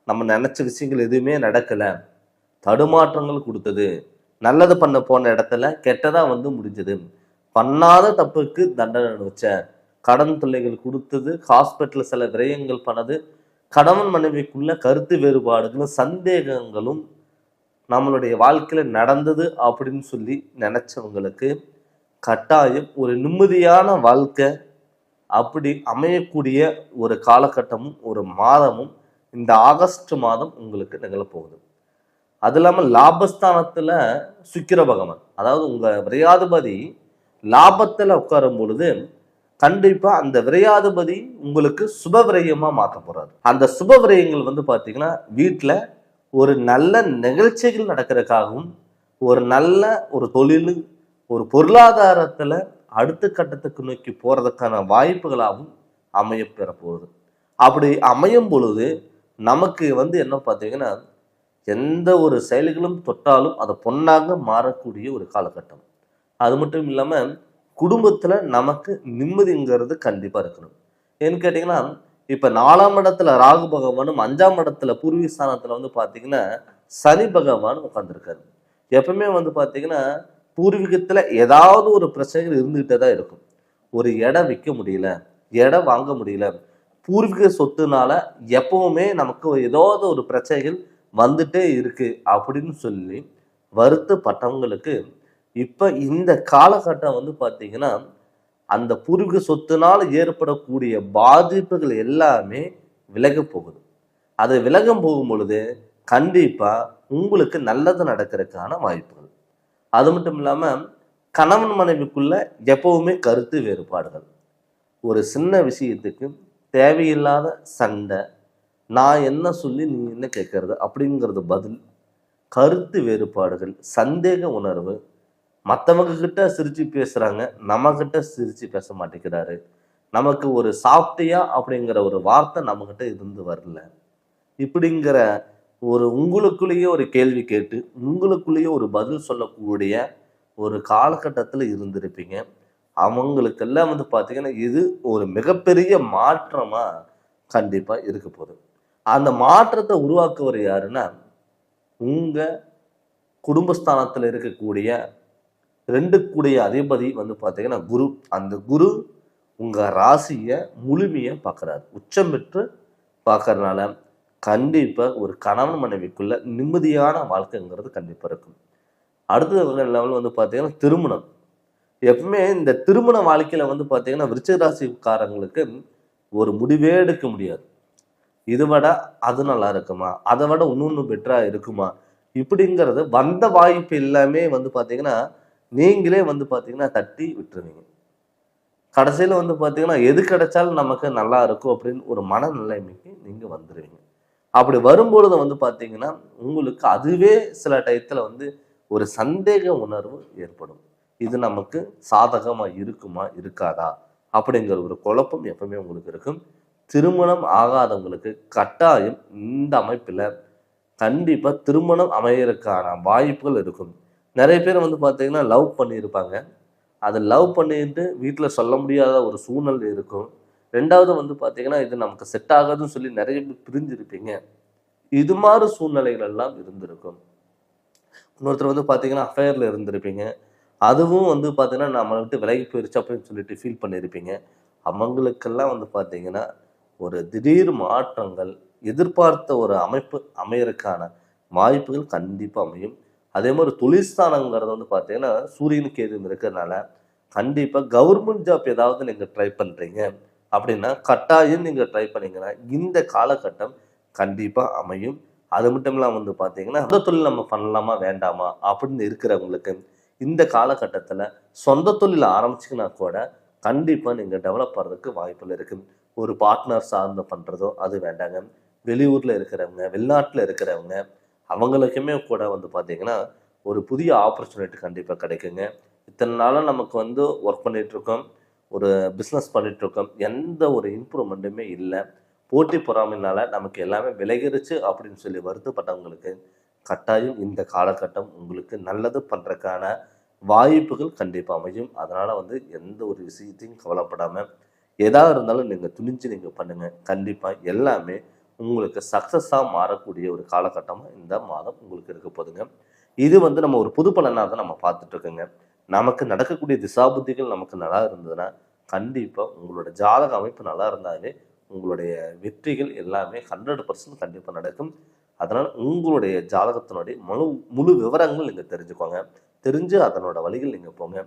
நம்ம நினைச்ச விஷயங்கள் எதுவுமே நடக்கல, தடுமாற்றங்கள் கொடுத்தது, நல்லது பண்ண போன இடத்துல கெட்டதா வந்து முடிஞ்சது, பண்ணாத தப்புக்கு தண்டனை அனுபவிச்சேன், கடன் தொல்லைகள் கொடுத்தது, ஹாஸ்பிட்டல் சில விரயங்கள் பண்ணது, கணவன் மனைவிக்குள்ள கருத்து வேறுபாடுகளும் சந்தேகங்களும் நம்மளுடைய வாழ்க்கையில நடந்தது அப்படின்னு சொல்லி நினைச்சவங்களுக்கு கட்டாயம் ஒரு நிம்மதியான வாழ்க்கை அப்படி அமையக்கூடிய ஒரு காலகட்டமும் ஒரு மாதமும் இந்த ஆகஸ்ட் மாதம் உங்களுக்கு நிகழப்போகுது. அது இல்லாமல் லாபஸ்தானத்துல சுக்கிர பகவான், அதாவது உங்க விரையாதிபதி லாபத்துல உட்காரும் பொழுது கண்டிப்பா அந்த விரையாதிபதி உங்களுக்கு சுப விரயமா மாற்ற போறாரு. அந்த சுப விரயங்கள் பாத்தீங்கன்னா வீட்டுல ஒரு நல்ல நிகழ்ச்சிகள் நடக்கிறதுக்காகவும், ஒரு நல்ல ஒரு தொழில், ஒரு பொருளாதாரத்துல அடுத்த கட்டத்துக்கு நோக்கி போறதுக்கான வாய்ப்புகளாகவும் அமைய பெற போகுது. அப்படி அமையும் பொழுது நமக்கு என்ன பார்த்தீங்கன்னா, எந்த ஒரு செயல்களும் தொட்டாலும் அதை பொன்னாக மாறக்கூடிய ஒரு காலகட்டம். அது மட்டும் இல்லாம குடும்பத்துல நமக்கு நிம்மதிங்கிறது கண்டிப்பா இருக்கணும். ஏன்னு கேட்டீங்கன்னா, இப்ப 4ஆம் இடத்துல ராகு பகவானும் 5ஆம் இடத்துல பூர்வீக ஸ்தானத்துல பாத்தீங்கன்னா சனி பகவான் உட்கார்ந்துருக்காரு. எப்பவுமே பாத்தீங்கன்னா பூர்வீகத்துல ஏதாவது ஒரு பிரச்சனைகள் இருந்துகிட்டே தான் இருக்கும். ஒரு இடம் விற்க முடியல, இடம் வாங்க முடியல, பூர்வீக சொத்துனால எப்பவுமே நமக்கு ஏதாவது ஒரு பிரச்சனைகள் வந்துட்டே இருக்கு அப்படின்னு சொல்லி வருத்தப்பட்டவங்களுக்கு இப்ப இந்த காலகட்டம் பாத்தீங்கன்னா அந்த பூர்வீக சொத்துனால் ஏற்படக்கூடிய பாதிப்புகள் எல்லாமே விலக போகுது. அது விலகம் போகும் பொழுது கண்டிப்பா உங்களுக்கு நல்லது நடக்கிறதுக்கான வாய்ப்புகள். அது மட்டும் இல்லாம கணவன் மனைவிக்குள்ள எப்பவுமே கருத்து வேறுபாடுகள், ஒரு சின்ன விஷயத்துக்கு தேவையில்லாத சண்டை, நான் என்ன சொல்லி நீ என்ன கேட்கறது அப்படிங்கிறது பதில், கருத்து வேறுபாடுகள், சந்தேக உணர்வு, மற்றவங்க கிட்ட சிரிச்சு பேசுறாங்க, நம்ம கிட்ட சிரிச்சு பேச மாட்டேங்கிறாரு, நமக்கு ஒரு சாப்பிட்டியா அப்படிங்கிற ஒரு வார்த்தை நம்ம கிட்ட இருந்து வரல, இப்படிங்கிற ஒரு உங்களுக்குள்ளேயே ஒரு கேள்வி கேட்டு உங்களுக்குள்ளேயே ஒரு பதில் சொல்லக்கூடிய ஒரு காலகட்டத்தில் இருந்திருப்பீங்க. அவங்களுக்கெல்லாம் பார்த்தீங்கன்னா இது ஒரு மிகப்பெரிய மாற்றமா கண்டிப்பா இருக்க போகுது. அந்த மாற்றத்தை உருவாக்குவர் யாருன்னா உங்க குடும்பஸ்தானத்தில் இருக்கக்கூடிய 2 கூடிய அதிபதி பார்த்தீங்கன்னா குரு. அந்த குரு உங்க ராசியை முழுமையை பார்க்குறாரு, உச்சம் பெற்று பார்க்கறதுனால கண்டிப்பா ஒரு கணவன் மனைவிக்குள்ள நிம்மதியான வாழ்க்கைங்கிறது கண்டிப்பா இருக்கும். அடுத்தது லெவல் பார்த்தீங்கன்னா திருமணம். எப்பவுமே இந்த திருமண வாழ்க்கையில பார்த்தீங்கன்னா விருச்சிக ராசிக்காரங்களுக்கு ஒரு முடிவே எடுக்க முடியாது. இதை விட அது நல்லா இருக்குமா, அதை விட இன்னொன்னு பெட்டரா இருக்குமா, இப்படிங்கிறது வந்த வாய்ப்பு எல்லாமே பார்த்தீங்கன்னா நீங்களே பார்த்தீங்கன்னா தட்டி விட்டுருவீங்க. கடைசியில பார்த்தீங்கன்னா எது கிடைச்சாலும் நமக்கு நல்லா இருக்கும் அப்படின்னு ஒரு மனநிலைமைக்கு நீங்க வந்துடுவீங்க. அப்படி வரும்பொழுது பார்த்தீங்கன்னா உங்களுக்கு அதுவே சில டயத்துல ஒரு சந்தேக உணர்வு ஏற்படும். இது நமக்கு சாதகமா இருக்குமா இருக்காதா அப்படிங்கிற ஒரு குழப்பம் எப்பவுமே உங்களுக்கு இருக்கும். திருமணம் ஆகாதவங்களுக்கு கட்டாயம் இந்த அமைப்புல கண்டிப்பா திருமணம் அமையறதுக்கான வாய்ப்புகள் இருக்கும். நிறைய பேர் பார்த்தீங்கன்னா லவ் பண்ணியிருப்பாங்க. அதை லவ் பண்ணிட்டு வீட்டில் சொல்ல முடியாத ஒரு சூழ்நிலை இருக்கும். 2வது பார்த்தீங்கன்னா இது நமக்கு செட் ஆகாதுன்னு சொல்லி நிறைய பேர் பிரிஞ்சிருப்பீங்க. இது மாதிரி சூழ்நிலைகள் எல்லாம் இருந்திருக்கும். இன்னொருத்தர் பார்த்தீங்கன்னா அஃபேர்ல இருந்திருப்பீங்க. அதுவும் பார்த்தீங்கன்னா நம்மளை விட்டு விலகி போயிருச்சு அப்படின்னு சொல்லிட்டு ஃபீல் பண்ணியிருப்பீங்க. அவங்களுக்கெல்லாம் பார்த்தீங்கன்னா ஒரு திடீர் மாற்றங்கள், எதிர்பார்த்த ஒரு அமைப்பு அமையறதுக்கான வாய்ப்புகள் கண்டிப்பாக அமையும். அதே மாதிரி தொழிற்ஸ்தானங்கிறது பார்த்தீங்கன்னா சூரியனுக்கு எதுவும் இருக்கிறதுனால கண்டிப்பாக கவர்மெண்ட் ஜாப் ஏதாவது நீங்கள் ட்ரை பண்ணுறீங்க அப்படின்னா கட்டாயம் நீங்கள் ட்ரை பண்ணீங்கன்னா இந்த காலகட்டம் கண்டிப்பாக அமையும். அது மட்டும் இல்லாமல் பார்த்தீங்கன்னா சொந்த தொழில் நம்ம பண்ணலாமா வேண்டாமா அப்படின்னு இருக்கிறவங்களுக்கு இந்த காலகட்டத்தில் சொந்த தொழில் ஆரம்பிச்சிங்கன்னா கூட கண்டிப்பாக நீங்கள் டெவலப் பண்ணுறதுக்கு வாய்ப்புகள் இருக்குது. ஒரு பார்ட்னர் சார்ந்து பண்ணுறதோ அது வேண்டாங்க. வெளியூரில் இருக்கிறவங்க, வெளிநாட்டில் இருக்கிறவங்க அவங்களுக்குமே கூட பார்த்தீங்கன்னா ஒரு புதிய ஆப்பர்ச்சுனிட்டி கண்டிப்பாக கிடைக்குங்க. இத்தனை நாளாக நமக்கு ஒர்க் பண்ணிகிட்ருக்கோம், ஒரு பிஸ்னஸ் பண்ணிகிட்ருக்கோம், எந்த ஒரு இம்ப்ரூவ்மெண்ட்டுமே இல்லை, போட்டி பொறாமைனால நமக்கு எல்லாமே விலகிருச்சு அப்படின்னு சொல்லி வருத்தப்பட்டவங்களுக்கு கட்டாயம் இந்த காலகட்டம் உங்களுக்கு நல்லது பண்ணுறதுக்கான வாய்ப்புகள் கண்டிப்பாக அமையும். அதனால் எந்த ஒரு விஷயத்தையும் கவலைப்படாமல் எதாக இருந்தாலும் நீங்கள் துணிஞ்சு நீங்கள் பண்ணுங்கள். கண்டிப்பாக எல்லாமே உங்களுக்கு சக்ஸஸாக மாறக்கூடிய ஒரு காலகட்டமாக இந்த மாதம் உங்களுக்கு இருக்க போதுங்க. இது நம்ம ஒரு புது பலனாக தான் நம்ம பார்த்துட்ருக்கோங்க. நமக்கு நடக்கக்கூடிய திசாபுத்திகள் நமக்கு நல்லா இருந்ததுன்னா கண்டிப்பாக உங்களோட ஜாதக அமைப்பு நல்லா இருந்தாலே உங்களுடைய வெற்றிகள் எல்லாமே 100% கண்டிப்பாக நடக்கும். அதனால் உங்களுடைய ஜாதகத்தினுடைய முழு விவரங்கள் நீங்கள் தெரிஞ்சுக்கோங்க. தெரிஞ்சு அதனோட வழிகள் நீங்கள் போங்க.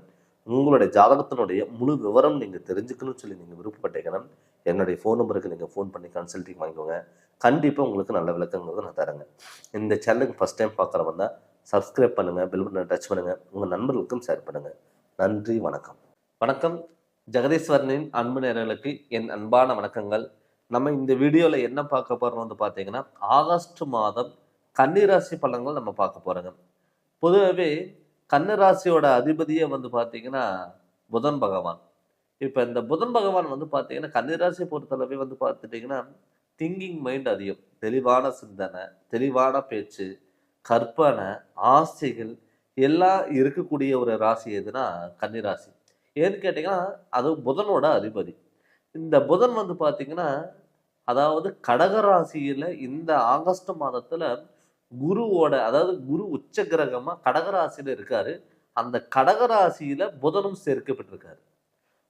உங்களுடைய ஜாதகத்தினுடைய முழு விவரம் நீங்கள் தெரிஞ்சுக்கணும்னு சொல்லி நீங்கள் விருப்பப்பட்டீங்கன்னா என்னுடைய ஃபோன் நம்பருக்கு நீங்கள் ஃபோன் பண்ணி கன்சல்டிங் வாங்கிக்கோங்க. கண்டிப்பாக உங்களுக்கு நல்ல விளக்கங்கிறத நான் தரேங்க. இந்த சேனலுக்கு ஃபஸ்ட் டைம் பார்க்குறவங்க தான் சப்ஸ்கிரைப் பண்ணுங்கள், பெல் பட்டனை டச் பண்ணுங்கள், உங்கள் நண்பர்களுக்கும் ஷேர் பண்ணுங்கள். நன்றி, வணக்கம். வணக்கம். ஜெகதீஸ்வரனின் அன்பு நேயர்களுக்கு என் அன்பான வணக்கங்கள். நம்ம இந்த வீடியோவில் என்ன பார்க்க போகிறோம் வந்து பார்த்தீங்கன்னா, ஆகஸ்ட் மாதம் கன்னிராசி பலன்கள் நம்ம பார்க்க போகிறோங்க. பொதுவாகவே கன்னிராசியோட அதிபதியே வந்து பார்த்தீங்கன்னா புதன் பகவான். இப்போ இந்த புதன் பகவான் வந்து பார்த்தீங்கன்னா கன்னிராசியை பொறுத்தளவே வந்து பார்த்துட்டிங்கன்னா திங்கிங் மைண்ட் அதிகம், தெளிவான சிந்தனை, தெளிவான பேச்சு, கற்பனை, ஆசைகள் எல்லாம் இருக்கக்கூடிய ஒரு ராசி எதுனா கன்னிராசி. ஏன்னு கேட்டிங்கன்னா அது புதனோட அதிபதி. இந்த புதன் வந்து பார்த்தீங்கன்னா அதாவது கடகராசியில் இந்த ஆகஸ்ட் மாதத்தில் குருவோட, அதாவது குரு உச்ச கிரகமாக கடகராசியில் இருக்காரு. அந்த கடகராசியில் புதனும் சேர்க்கப்பட்டிருக்காரு.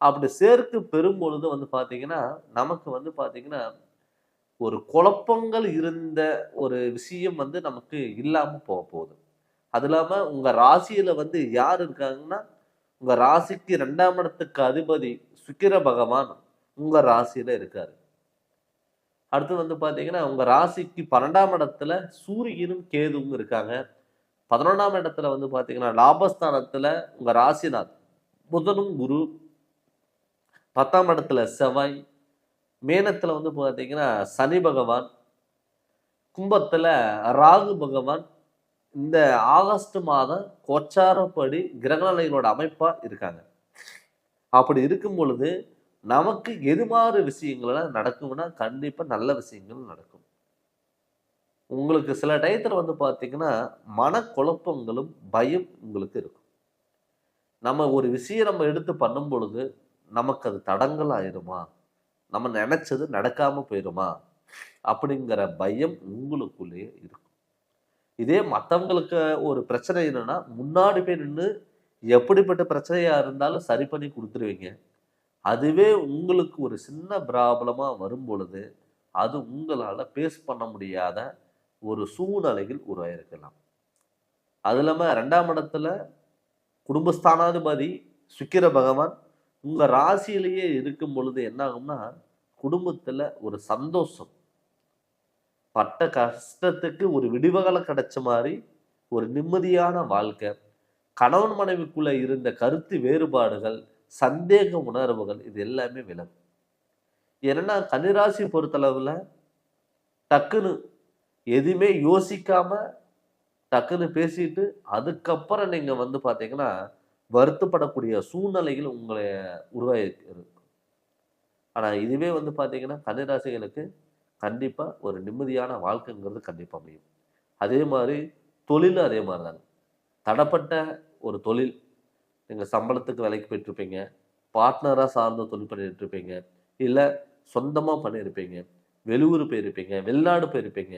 அப்படி சேர்க்கு பெறும் பொழுது வந்து பார்த்தீங்கன்னா நமக்கு வந்து பார்த்தீங்கன்னா ஒரு குழப்பங்கள் இருந்த ஒரு விஷயம் வந்து நமக்கு இல்லாமல் போக போகுது. அது இல்லாமல் உங்கள் ராசியில் வந்து யார் இருக்காங்கன்னா உங்கள் ராசிக்கு 2ஆம் இடத்துக்கு அதிபதி சுக்கிர பகவான் உங்கள் ராசியில் இருக்காரு. அடுத்து வந்து பார்த்தீங்கன்னா உங்கள் ராசிக்கு 12ஆம் இடத்துல சூரியனும் கேதுவும் இருக்காங்க. 11ஆம் இடத்துல வந்து பார்த்தீங்கன்னா லாபஸ்தானத்தில் உங்கள் ராசிநாத் புதனும் குரு, 10ஆம் இடத்துல செவ்வாய், மேனத்தில் வந்து பார்த்தீங்கன்னா சனி பகவான், கும்பத்தில் ராகு பகவான் இந்த ஆகஸ்ட் மாதம் கோச்சாரப்படி கிரகநிலைகளோட அமைப்பாக இருக்காங்க. அப்படி இருக்கும் பொழுது நமக்கு எதுமாறு விஷயங்கள்லாம் நடக்கும்னா கண்டிப்பாக நல்ல விஷயங்கள் நடக்கும். உங்களுக்கு சில டயத்தில் வந்து பார்த்தீங்கன்னா மனக்குழப்பங்களும் பயம் உங்களுக்கு இருக்கும். நம்ம ஒரு விஷயம் நம்ம எடுத்து பண்ணும் பொழுது நமக்கு அது தடங்கள் ஆயிடுமா, நம்ம நினைச்சது நடக்காம போயிடுமா அப்படிங்கிற பயம் உங்களுக்குள்ளேயே இருக்கும். இதே மற்றவங்களுக்கு ஒரு பிரச்சனை என்னன்னா முன்னாடி போய் நின்று எப்படிப்பட்ட பிரச்சனையா இருந்தாலும் சரி பண்ணி கொடுத்துருவீங்க. அதுவே உங்களுக்கு ஒரு சின்ன ப்ராப்ளமா வரும் பொழுது அது உங்களால் பேஸ் பண்ண முடியாத ஒரு சூழ்நிலைகள் உருவாயிருக்கலாம். அது இல்லாமல் 2ஆம் இடத்துல குடும்பஸ்தானாதிபதி சுக்கிர பகவான் உங்க ராசியிலேயே இருக்கும் பொழுது என்ன ஆகும்னா குடும்பத்துல ஒரு சந்தோஷம், பட்ட கஷ்டத்துக்கு ஒரு விடிவகாலம் கிடைச்ச மாதிரி ஒரு நிம்மதியான வாழ்க்கை, கணவன் மனைவிக்குள்ள இருந்த கருத்து வேறுபாடுகள், சந்தேக உணர்வுகள் இது எல்லாமே விலகும். ஏன்னா கன்னிராசி பொறுத்தளவுல டக்குன்னு எதுவுமே யோசிக்காம டக்குன்னு பேசிட்டு அதுக்கப்புறம் நீங்க வந்து பார்த்தீங்கன்னா வருத்தப்படக்கூடிய சூழ்நிலைகள் உங்களை உருவாகிருக்கு. ஆனால் இதுவே வந்து பார்த்தீங்கன்னா கன்னிராசிகளுக்கு கண்டிப்பாக ஒரு நிம்மதியான வாழ்க்கைங்கிறது கண்டிப்பாக அமையும். அதே மாதிரி தொழிலும் அதே மாதிரி தாங்க. தடப்பட்ட ஒரு தொழில், நீங்கள் சம்பளத்துக்கு வேலைக்கு போயிட்டுருப்பீங்க, பார்ட்னராக சார்ந்த தொழில் பண்ணிட்டு இருப்பீங்க, இல்லை சொந்தமாக பண்ணியிருப்பீங்க, வெளியூர் போயிருப்பீங்க, வெளிநாடு போயிருப்பீங்க,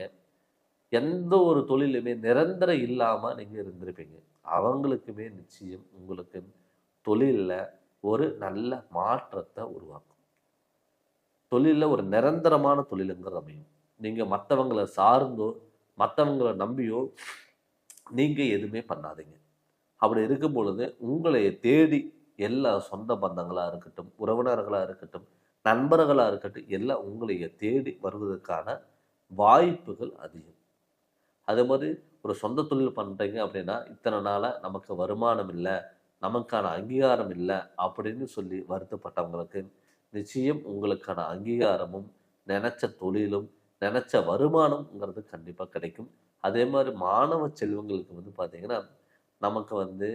எந்த ஒரு தொழிலுமே நிரந்தரம் இல்லாமல் நீங்கள் இருந்திருப்பீங்க. அவங்களுக்குமே நிச்சயம் உங்களுக்கு தொழிலில் ஒரு நல்ல மாற்றத்தை உருவாக்கும். தொழிலில் ஒரு நிரந்தரமான தொழிலுங்கிறது அமையும். நீங்கள் மற்றவங்களை சார்ந்தோ மற்றவங்களை நம்பியோ நீங்கள் எதுவுமே பண்ணாதீங்க. அப்படி இருக்கும் பொழுது உங்களை தேடி எல்லா சொந்த பந்தங்களாக இருக்கட்டும், உறவினர்களாக இருக்கட்டும், நண்பர்களாக இருக்கட்டும், எல்லாம் உங்களைய தேடி வருவதற்கான வாய்ப்புகள் அதிகம். அதே மாதிரி ஒரு சொந்த தொழில் பண்ணுறீங்க அப்படின்னா இத்தனை நாளாக நமக்கு வருமானம் இல்லை, நமக்கான அங்கீகாரம் இல்லை அப்படின்னு சொல்லி வருத்தப்பட்டவங்களுக்கு நிச்சயம் உங்களுக்கான அங்கீகாரமும் நினச்ச தொழிலும் நினச்ச வருமானம்ங்கிறது கண்டிப்பாக கிடைக்கும். அதே மாதிரி மாணவ செல்வங்களுக்கு வந்து பார்த்திங்கன்னா நமக்கு வந்து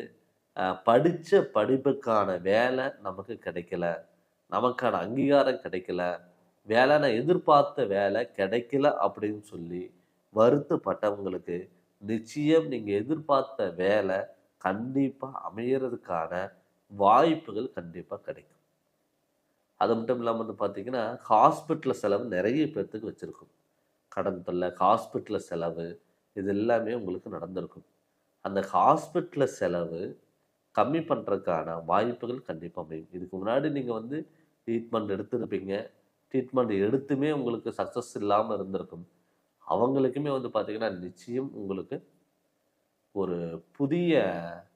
படித்த படிப்புக்கான வேலை நமக்கு கிடைக்கல, நமக்கான அங்கீகாரம் கிடைக்கல, வேலை நான் எதிர்பார்த்த வேலை கிடைக்கல அப்படின்னு சொல்லி வருத்தப்பட்டவங்களுக்கு நிச்சயம் நீங்கள் எதிர்பார்த்த வேலை கண்டிப்பாக அமையறதுக்கான வாய்ப்புகள் கண்டிப்பாக கிடைக்கும். அது மட்டும் இல்லாமல் வந்து பார்த்தீங்கன்னா ஹாஸ்பிட்டல் செலவு நிறைய பேர்த்துக்கு வச்சுருக்கும். கடன் தொல்லை, ஹாஸ்பிட்டல் செலவு இது எல்லாமே உங்களுக்கு நடந்திருக்கும். அந்த ஹாஸ்பிட்டல் செலவு கம்மி பண்ணுறதுக்கான வாய்ப்புகள் கண்டிப்பாக அமையும். இதுக்கு முன்னாடி நீங்கள் வந்து ட்ரீட்மெண்ட் எடுத்திருப்பீங்க. ட்ரீட்மெண்ட் எடுத்துமே உங்களுக்கு சக்ஸஸ் இல்லாமல் இருந்திருக்கும். அவங்களுக்குமே வந்து பார்த்தீங்கன்னா, நிச்சயம் உங்களுக்கு ஒரு புதிய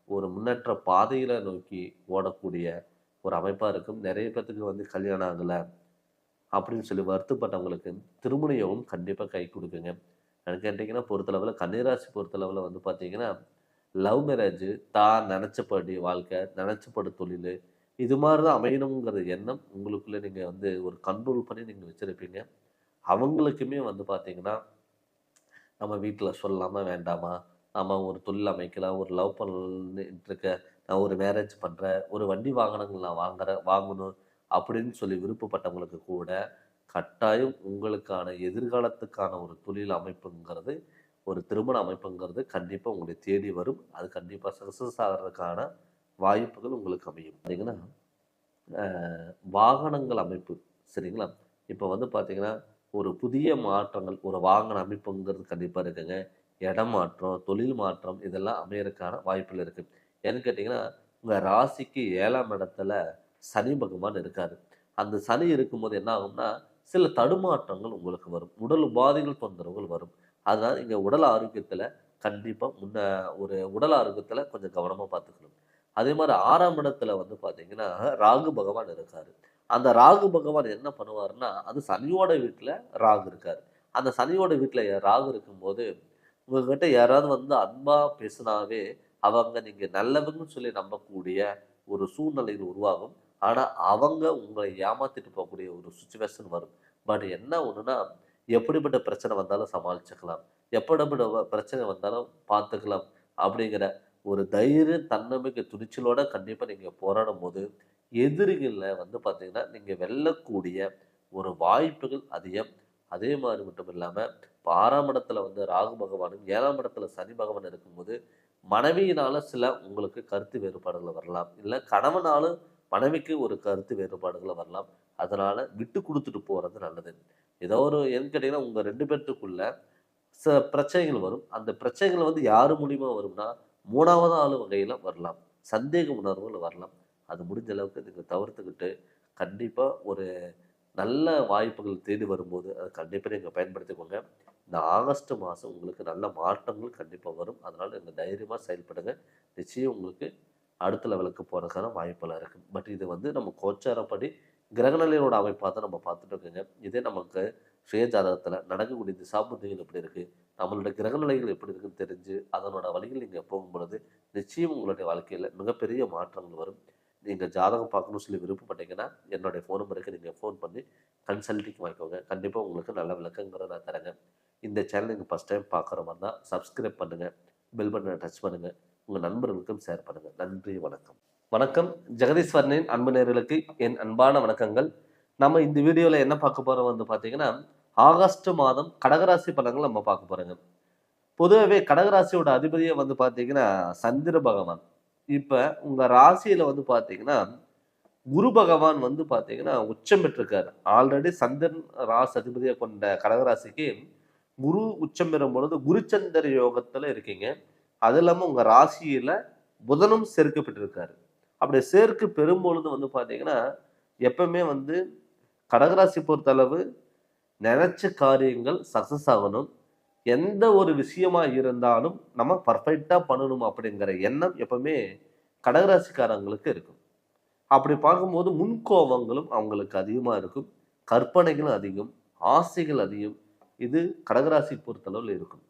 ஒரு முன்னேற்ற பாதையில நோக்கி ஓடக்கூடிய ஒரு அமைப்பா இருக்கும். நெறைய பேத்துக்கு வந்து கல்யாணம் ஆகல அப்படின்னு சொல்லி வருத்தப்பட்டவங்களுக்கு திருமண யோகம் கண்டிப்பா கை குடுக்குங்க. எனக்கு கேட்டீங்கன்னா பொறுத்தளவுல கன்னிராசி பொறுத்தளவுல வந்து பார்த்தீங்கன்னா, லவ் மேரேஜ் தான் நெனச்சபடி வாழ்க்கை, நெனச்சபடி தொழிலு, இது மாரி தான் அமையணுங்கிற எண்ணம் உங்களுக்குள்ள நீங்க வந்து ஒரு கண்ட்ரோல் பண்ணி நீங்க வச்சிருப்பீங்க. அவங்களுக்குமே வந்து பார்த்தீங்கன்னா நம்ம வீட்ல சொல்லலாமா? வேண்டாமா? நம்ம ஒரு தொழில் அமைக்கலாம். ஒரு லவ் பண்ணிட்டு இருக்க நான் ஒரு மேரேஜ் பண்றேன். ஒரு வண்டி வாகனங்கள் நான் வாங்கணும் அப்படின்னு சொல்லி விருப்பப்பட்டவங்களுக்கு கூட, கட்டாயம் உங்களுக்கான எதிர்காலத்துக்கான ஒரு தொழில் அமைப்புங்கிறது, ஒரு திருமண அமைப்புங்கிறது கண்டிப்பா உங்களை தேடி வரும். அது கண்டிப்பா சக்சஸ் ஆகுறதுக்கான வாய்ப்புகள் உங்களுக்கு அமையும். பார்த்தீங்கன்னா, அ வாகனங்கள் அமைப்பு சரிங்களா? இப்போ வந்து பார்த்தீங்கன்னா, ஒரு புதிய மாற்றங்கள், ஒரு வாகன அமைப்புங்கிறது கண்டிப்பா இருக்குங்க. இடம் மாற்றம், தொழில் மாற்றம் இதெல்லாம் அமையறதுக்கான வாய்ப்புகள் இருக்கு. ஏன்னு கேட்டீங்கன்னா, உங்க ராசிக்கு 7ஆம் இடத்துல சனி பகவான் இருக்காரு. அந்த சனி இருக்கும்போது என்ன ஆகும்னா, சில தடுமாற்றங்கள் உங்களுக்கு வரும். உடல் உபாதைகள் தொந்தரவுகள் வரும். அதனால நீங்க உடல் ஆரோக்கியத்துல கண்டிப்பா ஒரு உடல் ஆரோக்கியத்துல கொஞ்சம் கவனமா பார்த்துக்கணும். அதே மாரி 6ஆம் இடத்துல வந்து பார்த்தீங்கன்னா, ராகு பகவான் இருக்காரு. அந்த ராகு பகவான் என்ன பண்ணுவாருன்னா, அது சனியோட வீட்ல ராகு இருக்காரு. அந்த சனியோட வீட்ல ராகு இருக்கும்போது, உங்ககிட்ட யாராவது வந்து அன்பா பேசினாவே, அவங்க நீங்க நல்லவங்கன்னு சொல்லி நம்பக்கூடிய ஒரு சூழ்நிலைகள் உருவாகும். ஆனா, அவங்க உங்கள ஏமாத்திட்டு போகக்கூடிய ஒரு சிச்சுவேஷன் வரும். பட் என்ன ஒண்ணுன்னா, எப்படிப்பட்ட பிரச்சனை வந்தாலும் சமாளிச்சுக்கலாம். எப்படிப்பட்ட பிரச்சனை வந்தாலும் பார்த்துக்கலாம். அப்படிங்கிற ஒரு தைரியம், தன்னம்பிக்கை, துணிச்சலோட கண்டிப்பா நீங்க போராடும்போது, எதிரிகள வந்து பார்த்தீங்கன்னா, நீங்க வெல்லக்கூடிய ஒரு வாய்ப்புகள் அதிகம். அதே மாரி மட்டும் இல்லாம, இப்ப 6ஆம் இடத்துல வந்து ராகு பகவானும், 7ஆம் இடத்துல சனி பகவான் இருக்கும்போது, மனைவியினால சில உங்களுக்கு கருத்து வேறுபாடுகள் வரலாம். இல்ல கணவனாலும் மனைவிக்கு ஒரு கருத்து வேறுபாடுகள் வரலாம். அதனால விட்டு குடுத்துட்டு போறது நல்லது. ஏதோ ஒரு ஏன்னு கேட்டீங்கன்னா, உங்க 2 பேத்துக்குள்ள பிரச்சனைகள் வரும். அந்த பிரச்சனைகள் வந்து யாரு மூலியமா வரும்னா, 3வது ஆளு வகையில வரலாம். சந்தேக உணர்வுகள் வரலாம். அது முடிஞ்ச அளவுக்கு நீங்க தவிர்த்துக்கிட்டு, கண்டிப்பா ஒரு நல்ல வாய்ப்புகள் தேடி வரும்போது, அத கண்டிப்பா நீங்க பயன்படுத்திக்கோங்க. இந்த ஆகஸ்ட் மாசம் உங்களுக்கு நல்ல மாற்றங்கள் கண்டிப்பா வரும். அதனால நீங்க தைரியமா செயல்படுங்க. நிச்சயம் உங்களுக்கு அடுத்த லெவலுக்கு போறதுக்கான வாய்ப்பெல்லாம் இருக்கு. பட் இது வந்து நம்ம கோச்சாரப்படி கிரகநிலையோட அமைப்பா தான் நம்ம பார்த்துட்டு இருக்கோங்க. இதே நமக்கு சுய ஜாதகத்துல நடக்கக்கூடிய திசாபுத்திகள் எப்படி இருக்கு? நம்மளோட கிரகநிலைகள் எப்படி இருக்குன்னு தெரிஞ்சு, அதனோட வழியில் நீங்க போகும்பொழுது, நிச்சயம் உங்களுடைய வாழ்க்கையில மிகப்பெரிய மாற்றங்கள் வரும். நீங்க ஜாதகம் பார்க்கணும்னு சொல்லி விருப்பப்பட்டீங்கன்னா, என்னுடைய ஃபோன் நம்பருக்கு நீங்க ஃபோன் பண்ணி கன்சல்டிங் வாங்கிக்கோங்க. கண்டிப்பா உங்களுக்கு நல்ல விளக்கங்கள நான் தரேங்க. இந்த சேனல் நீங்க ஃபர்ஸ்ட் டைம் பார்க்குற மாரி இருந்தா சப்ஸ்கிரைப் பண்ணுங்க. பெல் பட்டன டச் பண்ணுங்க. உங்க நண்பர்களுக்கும் ஷேர் பண்ணுங்க. நன்றி, வணக்கம். வணக்கம். ஜெகதீஸ்வரனின் அன்பு நேயர்களுக்கு என் அன்பான வணக்கங்கள். நம்ம இந்த வீடியோல என்ன பார்க்க போறோம் வந்து பார்த்தீங்கன்னா, ஆகஸ்ட் மாதம் கடகராசி பலன்கள் நம்ம பார்க்க போறோங்க. பொதுவாவே கடகராசியோட அதிபதியே வந்து பார்த்தீங்கன்னா, சந்திர பகவான். இப்ப உங்க ராசியில வந்து பார்த்தீங்கன்னா, குரு பகவான் வந்து பார்த்தீங்கன்னா, உச்சம் பெற்றிருக்காரு. ஆல்ரெடி சந்திரன் ராசி அதிபதியா கொண்ட கடகராசிக்கு குரு உச்சம் பெறும்பொழுது குருச்சந்திர யோகத்துல இருக்கீங்க. அது இல்லாம உங்க ராசியில புதனும் சேர்க்கப்பட்டிருக்காரு. அப்படி சேர்க்கை பெறும்பொழுது வந்து பார்த்தீங்கன்னா, எப்பவுமே வந்து கடகராசி பொறுத்தளவு நெனச்ச காரியங்கள் சக்சஸ் ஆகணும். எந்த ஒரு விஷயமா இருந்தாலும் நம்ம பர்ஃபெக்ட்டா பண்ணணும் அப்படிங்கிற எண்ணம் எப்பவுமே கடகராசிக்காரங்களுக்கு இருக்கும். அப்படி பார்க்கும்போது முன்கோபங்களும் அவங்களுக்கு அதிகமா இருக்கும். கற்பனைகளும் அதிகம், ஆசைகள் அதிகம். இது கடகராசி பொறுத்தளவுல இருக்கும்.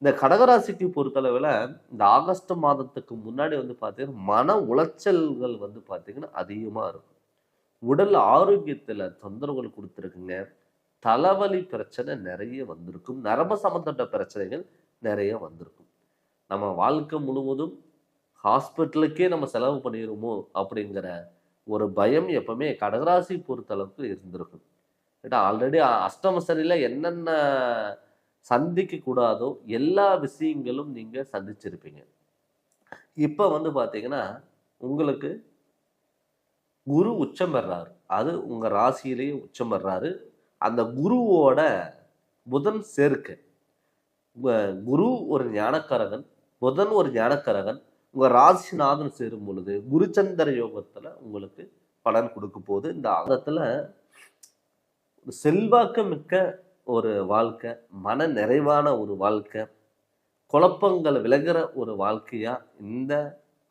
இந்த கடகராசிக்கு பொறுத்தளவுல இந்த ஆகஸ்ட் மாதத்துக்கு முன்னாடி வந்து பார்த்தீங்கன்னா, மன உளைச்சல்கள் வந்து பார்த்தீங்கன்னா அதிகமா இருக்கும். உடல் ஆரோக்கியத்துல தொந்தரவுகள் குடுத்துருக்குங்க. தலைவலி பிரச்சனை நெறைய வந்திருக்கும். நரம்பு சம்மந்தப்பட்ட பிரச்சனைகள் நெறைய வந்திருக்கும். நம்ம வாழ்க்கை முழுவதும் ஹாஸ்பிட்டலுக்கே நம்ம செலவு பண்ணிருவோமோ! அப்படிங்கிற ஒரு பயம் எப்பவுமே கடகராசி பொறுத்தளவுக்கு இருந்திருக்கும். ஏன்னா ஆல்ரெடி அஷ்டம சனியில என்னென்ன சந்திக்க கூடாதோ எல்லா விஷயங்களும் நீங்க சந்திச்சிருப்பீங்க. இப்ப வந்து பார்த்தீங்கன்னா, உங்களுக்கு குரு உச்சம் பெறாரு. அது உங்க ராசியிலேயே உச்சம் பெறாரு. அந்த குருவோட புதன் சேர்க்கை. குரு ஒரு ஞானக்காரகன், புதன் ஒரு ஞானக்காரகன். உங்க ராசிநாதன் சேரும் பொழுது குருச்சந்திர யோகத்துல உங்களுக்கு பலன் கொடுக்க போது. இந்த ஆகத்துல செல்வாக்கு மிக்க ஒரு வாழ்க்கை, மன நிறைவான ஒரு வாழ்க்கை, குழப்பங்கள் விலகிற ஒரு வாழ்க்கையா இந்த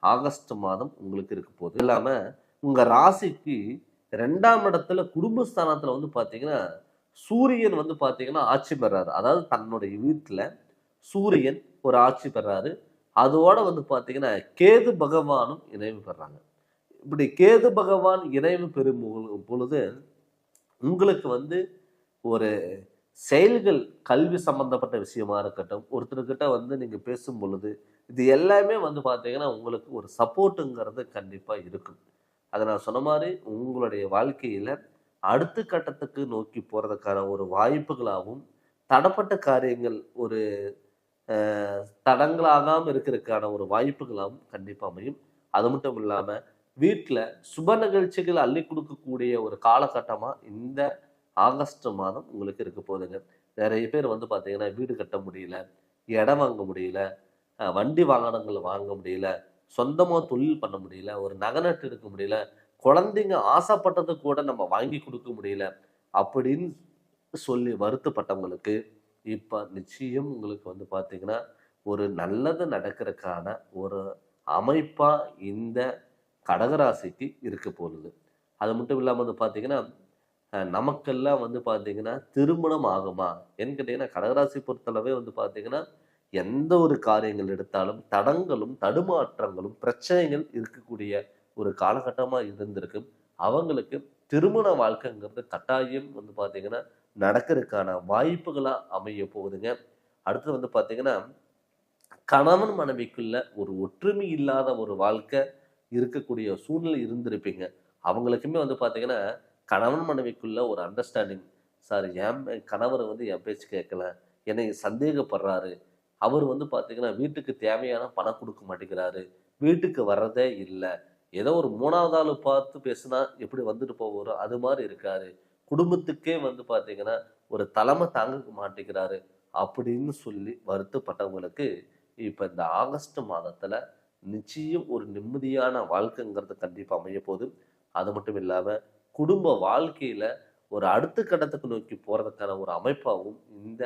ஆகஸ்ட் மாதம் உங்களுக்கு இருக்க போகுது. இல்லாம உங்க ராசிக்கு 2ஆம் இடத்துல குடும்பஸ்தானத்துல வந்து பாத்தீங்கன்னா சூரியன் வந்து பாத்தீங்கன்னா ஆட்சி பெறாரு. அதாவது தன்னுடைய வீட்டுல சூரியன் ஒரு ஆட்சி பெறாரு. அதோட வந்து பாத்தீங்கன்னா கேது பகவானும் இணைவு பெறாங்க. இப்படி கேது பகவான் இணைவு பெறும் பொழுது உங்களுக்கு வந்து ஒரு செயல்கள், கல்வி சம்பந்தப்பட்ட விஷயமா இருக்கட்டும், ஒருத்தர்கிட்ட வந்து நீங்க பேசும் பொழுது இது எல்லாமே வந்து பாத்தீங்கன்னா உங்களுக்கு ஒரு சப்போர்ட்டுங்கிறது கண்டிப்பா இருக்கும். அதை நான் சொன்ன மாதிரி உங்களுடைய வாழ்க்கையில அடுத்த கட்டத்துக்கு நோக்கி போறதுக்கான ஒரு வாய்ப்புகளாகவும், தடப்பட்ட காரியங்கள் ஒரு தடங்களாகாம இருக்கிறதுக்கான ஒரு வாய்ப்புகளாகவும் கண்டிப்பா அமையும். அது மட்டும் இல்லாம வீட்டுல சுப நிகழ்ச்சிகள் அள்ளி கொடுக்கக்கூடிய ஒரு காலகட்டமா இந்த ஆகஸ்ட் மாதம் உங்களுக்கு இருக்க போகுதுங்க. நிறைய பேர் வந்து பாத்தீங்கன்னா வீடு கட்ட முடியல, இடம் வாங்க முடியல, வண்டி வாகனங்கள் வாங்க முடியல, சொந்தமா தொழில் பண்ண முடியல, ஒரு நகை நட்டு எடுக்க முடியல, குழந்தைங்க ஆசைப்பட்டது கூட நம்ம வாங்கி கொடுக்க முடியல அப்படின்னு சொல்லி வருத்தப்பட்டவங்களுக்கு இப்ப நிச்சயம் உங்களுக்கு வந்து பாத்தீங்கன்னா ஒரு நல்லது நடக்கிறதுக்கான ஒரு அமைப்பா இந்த கடகராசிக்கு இருக்க போகுது. அது மட்டும் இல்லாம வந்து பாத்தீங்கன்னா நமக்கெல்லாம் வந்து பாத்தீங்கன்னா திருமணம் ஆகுமா ஏன்னு கேட்டீங்கன்னா கடகராசி பொறுத்தளவே வந்து பாத்தீங்கன்னா எந்த ஒரு காரியங்கள் எடுத்தாலும் தடங்களும் தடுமாற்றங்களும் பிரச்சனைகள் இருக்கக்கூடிய ஒரு காலகட்டமா இருந்திருக்கு. அவங்களுக்கு திருமண வாழ்க்கைங்கிறது கட்டாயம் வந்து பாத்தீங்கன்னா நடக்கிறதுக்கான வாய்ப்புகளா அமைய போகுதுங்க. அடுத்து வந்து பாத்தீங்கன்னா கணவன் மனைவிக்குள்ள ஒரு ஒற்றுமை இல்லாத ஒரு வாழ்க்கை இருக்கக்கூடிய சூழ்நிலை இருந்திருப்பீங்க. அவங்களுக்குமே வந்து பாத்தீங்கன்னா கணவன் மனைவிக்குள்ள ஒரு அண்டர்ஸ்டாண்டிங், சார் என் கணவர் வந்து என் பேச்சு கேட்கல, என்னை சந்தேகப்படுறாரு, அவர் வந்து பாத்தீங்கன்னா வீட்டுக்கு தேவையான பணம் கொடுக்க மாட்டேங்கிறாரு, வீட்டுக்கு வர்றதே இல்லை, ஏதோ ஒரு 3வது ஆளு பார்த்து பேசுனா எப்படி வந்துட்டு போவாரோ அது மாதிரி இருக்காரு, குடும்பத்துக்கே வந்து பாத்தீங்கன்னா ஒரு தலைமை தாங்க மாட்டேங்கிறாரு அப்படின்னு சொல்லி வருத்தப்பட்டவங்களுக்கு இப்ப இந்த ஆகஸ்ட் மாதத்துல நிச்சயம் ஒரு நிம்மதியான வாழ்க்கைங்கிறது கண்டிப்பா அமைய போகுது. அது மட்டும் இல்லாம குடும்ப வாழ்க்கையில ஒரு அடுத்த கட்டத்துக்கு நோக்கி போறதுக்கான ஒரு அமைப்பாகவும் இந்த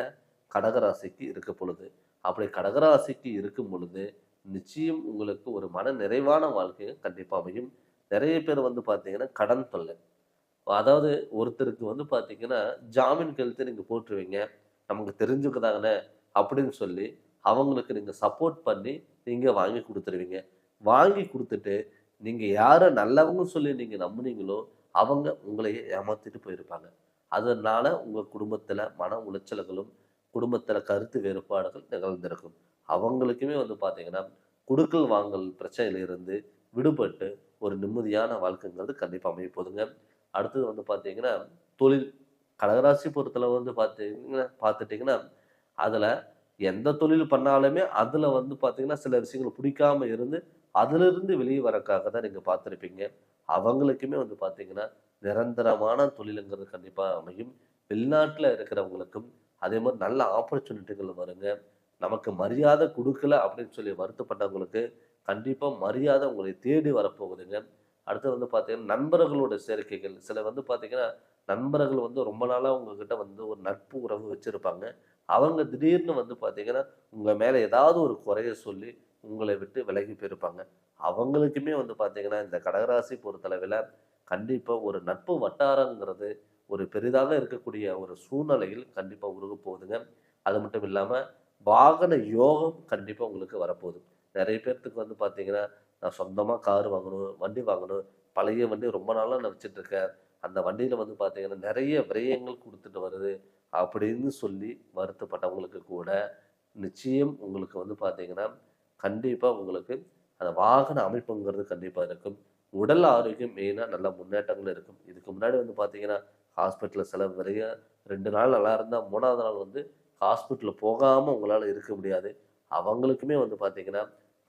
கடகராசிக்கு இருக்க பொழுது. அப்படி கடகராசிக்கு இருக்கும் பொழுது நிச்சயம் உங்களுக்கு ஒரு மன நிறைவான வாழ்க்கையை கண்டிப்பா அமையும். நிறைய பேர் வந்து பாத்தீங்கன்னா கடன் தொல்லை, அதாவது ஒருத்தருக்கு வந்து பாத்தீங்கன்னா ஜாமீன் கையெழுத்து நீங்க போட்டுருவீங்க, நமக்கு தெரிஞ்சுக்கதாங்கண்ணே அப்படின்னு சொல்லி அவங்களுக்கு நீங்க சப்போர்ட் பண்ணி நீங்க வாங்கி கொடுத்துருவீங்க. வாங்கி கொடுத்துட்டு நீங்க யாரை நல்லவங்கன்னு சொல்லி நீங்க நம்புனீங்களோ அவங்க உங்களையே ஏமாத்திட்டு போயிருப்பாங்க. அதனால உங்க குடும்பத்துல மன உளைச்சல்களும் குடும்பத்துல கருத்து வேறுபாடுகள் நிகழ்ந்திருக்கும். அவங்களுக்குமே வந்து பாத்தீங்கன்னா குடுக்கல் வாங்கல் பிரச்சனையில இருந்து விடுபட்டு ஒரு நிம்மதியான வாழ்க்கைங்கிறது கண்டிப்பா அமைய போதுங்க. அடுத்தது வந்து பாத்தீங்கன்னா தொழில், கடகராசி பொறுத்தளவு வந்து பார்த்துட்டீங்கன்னா அதுல எந்த தொழில் பண்ணாலுமே அதுல வந்து பாத்தீங்கன்னா சில விஷயங்கள் பிடிக்காம இருந்து அதுல இருந்து வெளியே வரக்காக தான் நீங்க பார்த்திருப்பீங்க. அவங்களுக்குமே வந்து பாத்தீங்கன்னா நிரந்தரமான தொழிலுங்கிறது கண்டிப்பா அமையும். வெளிநாட்டுல இருக்கிறவங்களுக்கும் அதே மாதிரி நல்ல ஆப்பர்ச்சுனிட்டிகள் வருங்க. நமக்கு மரியாதை கொடுக்கல அப்படின்னு சொல்லி வருத்தப்பட்டவங்களுக்கு கண்டிப்பா மரியாதை உங்களை தேடி வரப்போகுதுங்க. அடுத்து வந்து பாத்தீங்கன்னா நண்பர்களோட சேர்க்கைகள், சில வந்து பாத்தீங்கன்னா நண்பர்கள் வந்து ரொம்ப நாளா உங்ககிட்ட வந்து ஒரு நட்பு உறவு வச்சிருப்பாங்க. அவங்க திடீர்னு வந்து பாத்தீங்கன்னா உங்க மேல ஏதாவது ஒரு குறைய சொல்லி உங்களை விட்டு விலகி போயிருப்பாங்க. அவங்களுக்குமே வந்து பாத்தீங்கன்னா இந்த கடகராசி பொறுத்தளவில் கண்டிப்பா ஒரு நட்பு வட்டாரங்கிறது ஒரு பெரிதாக இருக்கக்கூடிய ஒரு சூழ்நிலையில் கண்டிப்பா உருக போகுதுங்க. அது மட்டும் இல்லாம வாகன யோகம் கண்டிப்பா உங்களுக்கு வரப்போகுது. நிறைய பேர்த்துக்கு வந்து பாத்தீங்கன்னா நான் சொந்தமா கார் வாங்கணும், வண்டி வாங்கணும், பழைய வண்டி ரொம்ப நாளா நான் வச்சுட்டு இருக்கேன், அந்த வண்டியில வந்து பாத்தீங்கன்னா நிறைய விரயங்கள் கொடுத்துட்டு வருது அப்படின்னு சொல்லி வருத்தப்பட்டவங்களுக்கு கூட நிச்சயம் உங்களுக்கு வந்து பாத்தீங்கன்னா கண்டிப்பா உங்களுக்கு அந்த வாகன அமைப்புங்கிறது கண்டிப்பா இருக்கும். உடல் ஆரோக்கியம் மெயினா நல்ல முன்னேற்றங்கள் இருக்கும். இதுக்கு முன்னாடி வந்து பாத்தீங்கன்னா ஹாஸ்பிட்டல்ல செலவு நிறைய, 2 நாள் நல்லா இருந்தா 3வது நாள் வந்து ஹாஸ்பிட்டல்ல போகாம உங்களால இருக்க முடியாது. அவங்களுக்குமே வந்து பாத்தீங்கன்னா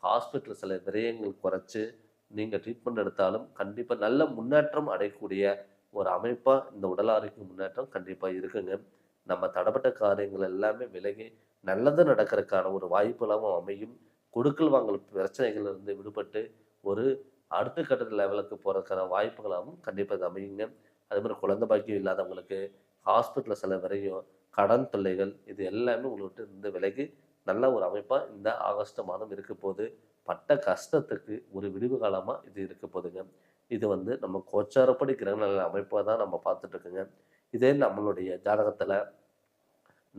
ஹாஸ்பிட்டல் சில விரயங்கள் குறைச்சு நீங்க ட்ரீட்மெண்ட் எடுத்தாலும் கண்டிப்பா நல்ல முன்னேற்றம் அடையக்கூடிய ஒரு அமைப்பா இந்த உடல் ஆரோக்கிய முன்னேற்றம் கண்டிப்பா இருக்குங்க. நம்ம தடப்பட்ட காரியங்கள் எல்லாமே விலகி நல்லது நடக்கிறதுக்கான ஒரு வாய்ப்புகளாகவும் அமையும். கொடுக்கல் வாங்கல் பிரச்சனைகள் இருந்து விடுபட்டு ஒரு அடுத்த கட்ட லெவலுக்கு போகிறதுக்கான வாய்ப்புகளாகவும் கண்டிப்பாக இது அமையுங்க. அதே மாதிரி குழந்தை பாக்கியம் இல்லாதவங்களுக்கு ஹாஸ்பிட்டலில் சில வரையும் கடன் தொல்லைகள் இது எல்லாமே உங்கள்கிட்ட இருந்து விலகி நல்ல ஒரு அமைப்பாக இந்த ஆகஸ்ட் மாதம் இருக்க போகுது. பட்ட கஷ்டத்துக்கு ஒரு விடிவு காலமாக இது இருக்க போகுதுங்க. இது வந்து நம்ம கோச்சாரப்படி கிரகண அமைப்பாக தான் நம்ம பார்த்துட்ருக்குங்க. இதே நம்மளுடைய ஜாதகத்தில்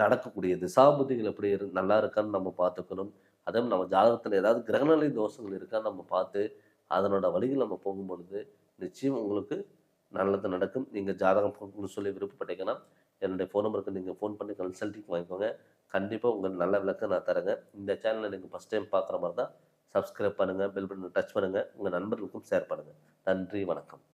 நடக்கக்கூடிய திசாபுத்திகள் எப்படி நல்லா இருக்கான்னு நம்ம பார்த்துக்கணும். அதே நம்ம ஜாதகத்தில் ஏதாவது கிரகநிலை தோஷங்கள் இருக்கான்னு நம்ம பார்த்து அதனோட வழிகள் நம்ம போகும்பொழுது நிச்சயம் உங்களுக்கு நல்லது நடக்கும். நீங்கள் ஜாதகம் போகணும்னு சொல்லி விருப்பப்பட்டீங்கன்னா என்னுடைய ஃபோன் நம்பருக்கு நீங்கள் ஃபோன் பண்ணி கன்சல்டிங் வாங்கிக்கோங்க. கண்டிப்பாக உங்களுக்கு நல்ல விளக்கம் நான் தரேங்க. இந்த சேனலை நீங்கள் ஃபஸ்ட் டைம் பார்க்குற மாதிரி தான் சப்ஸ்கிரைப் பண்ணுங்கள், பெல் பட்டனை டச் பண்ணுங்கள், உங்கள் நண்பர்களுக்கும் ஷேர் பண்ணுங்கள். நன்றி, வணக்கம்.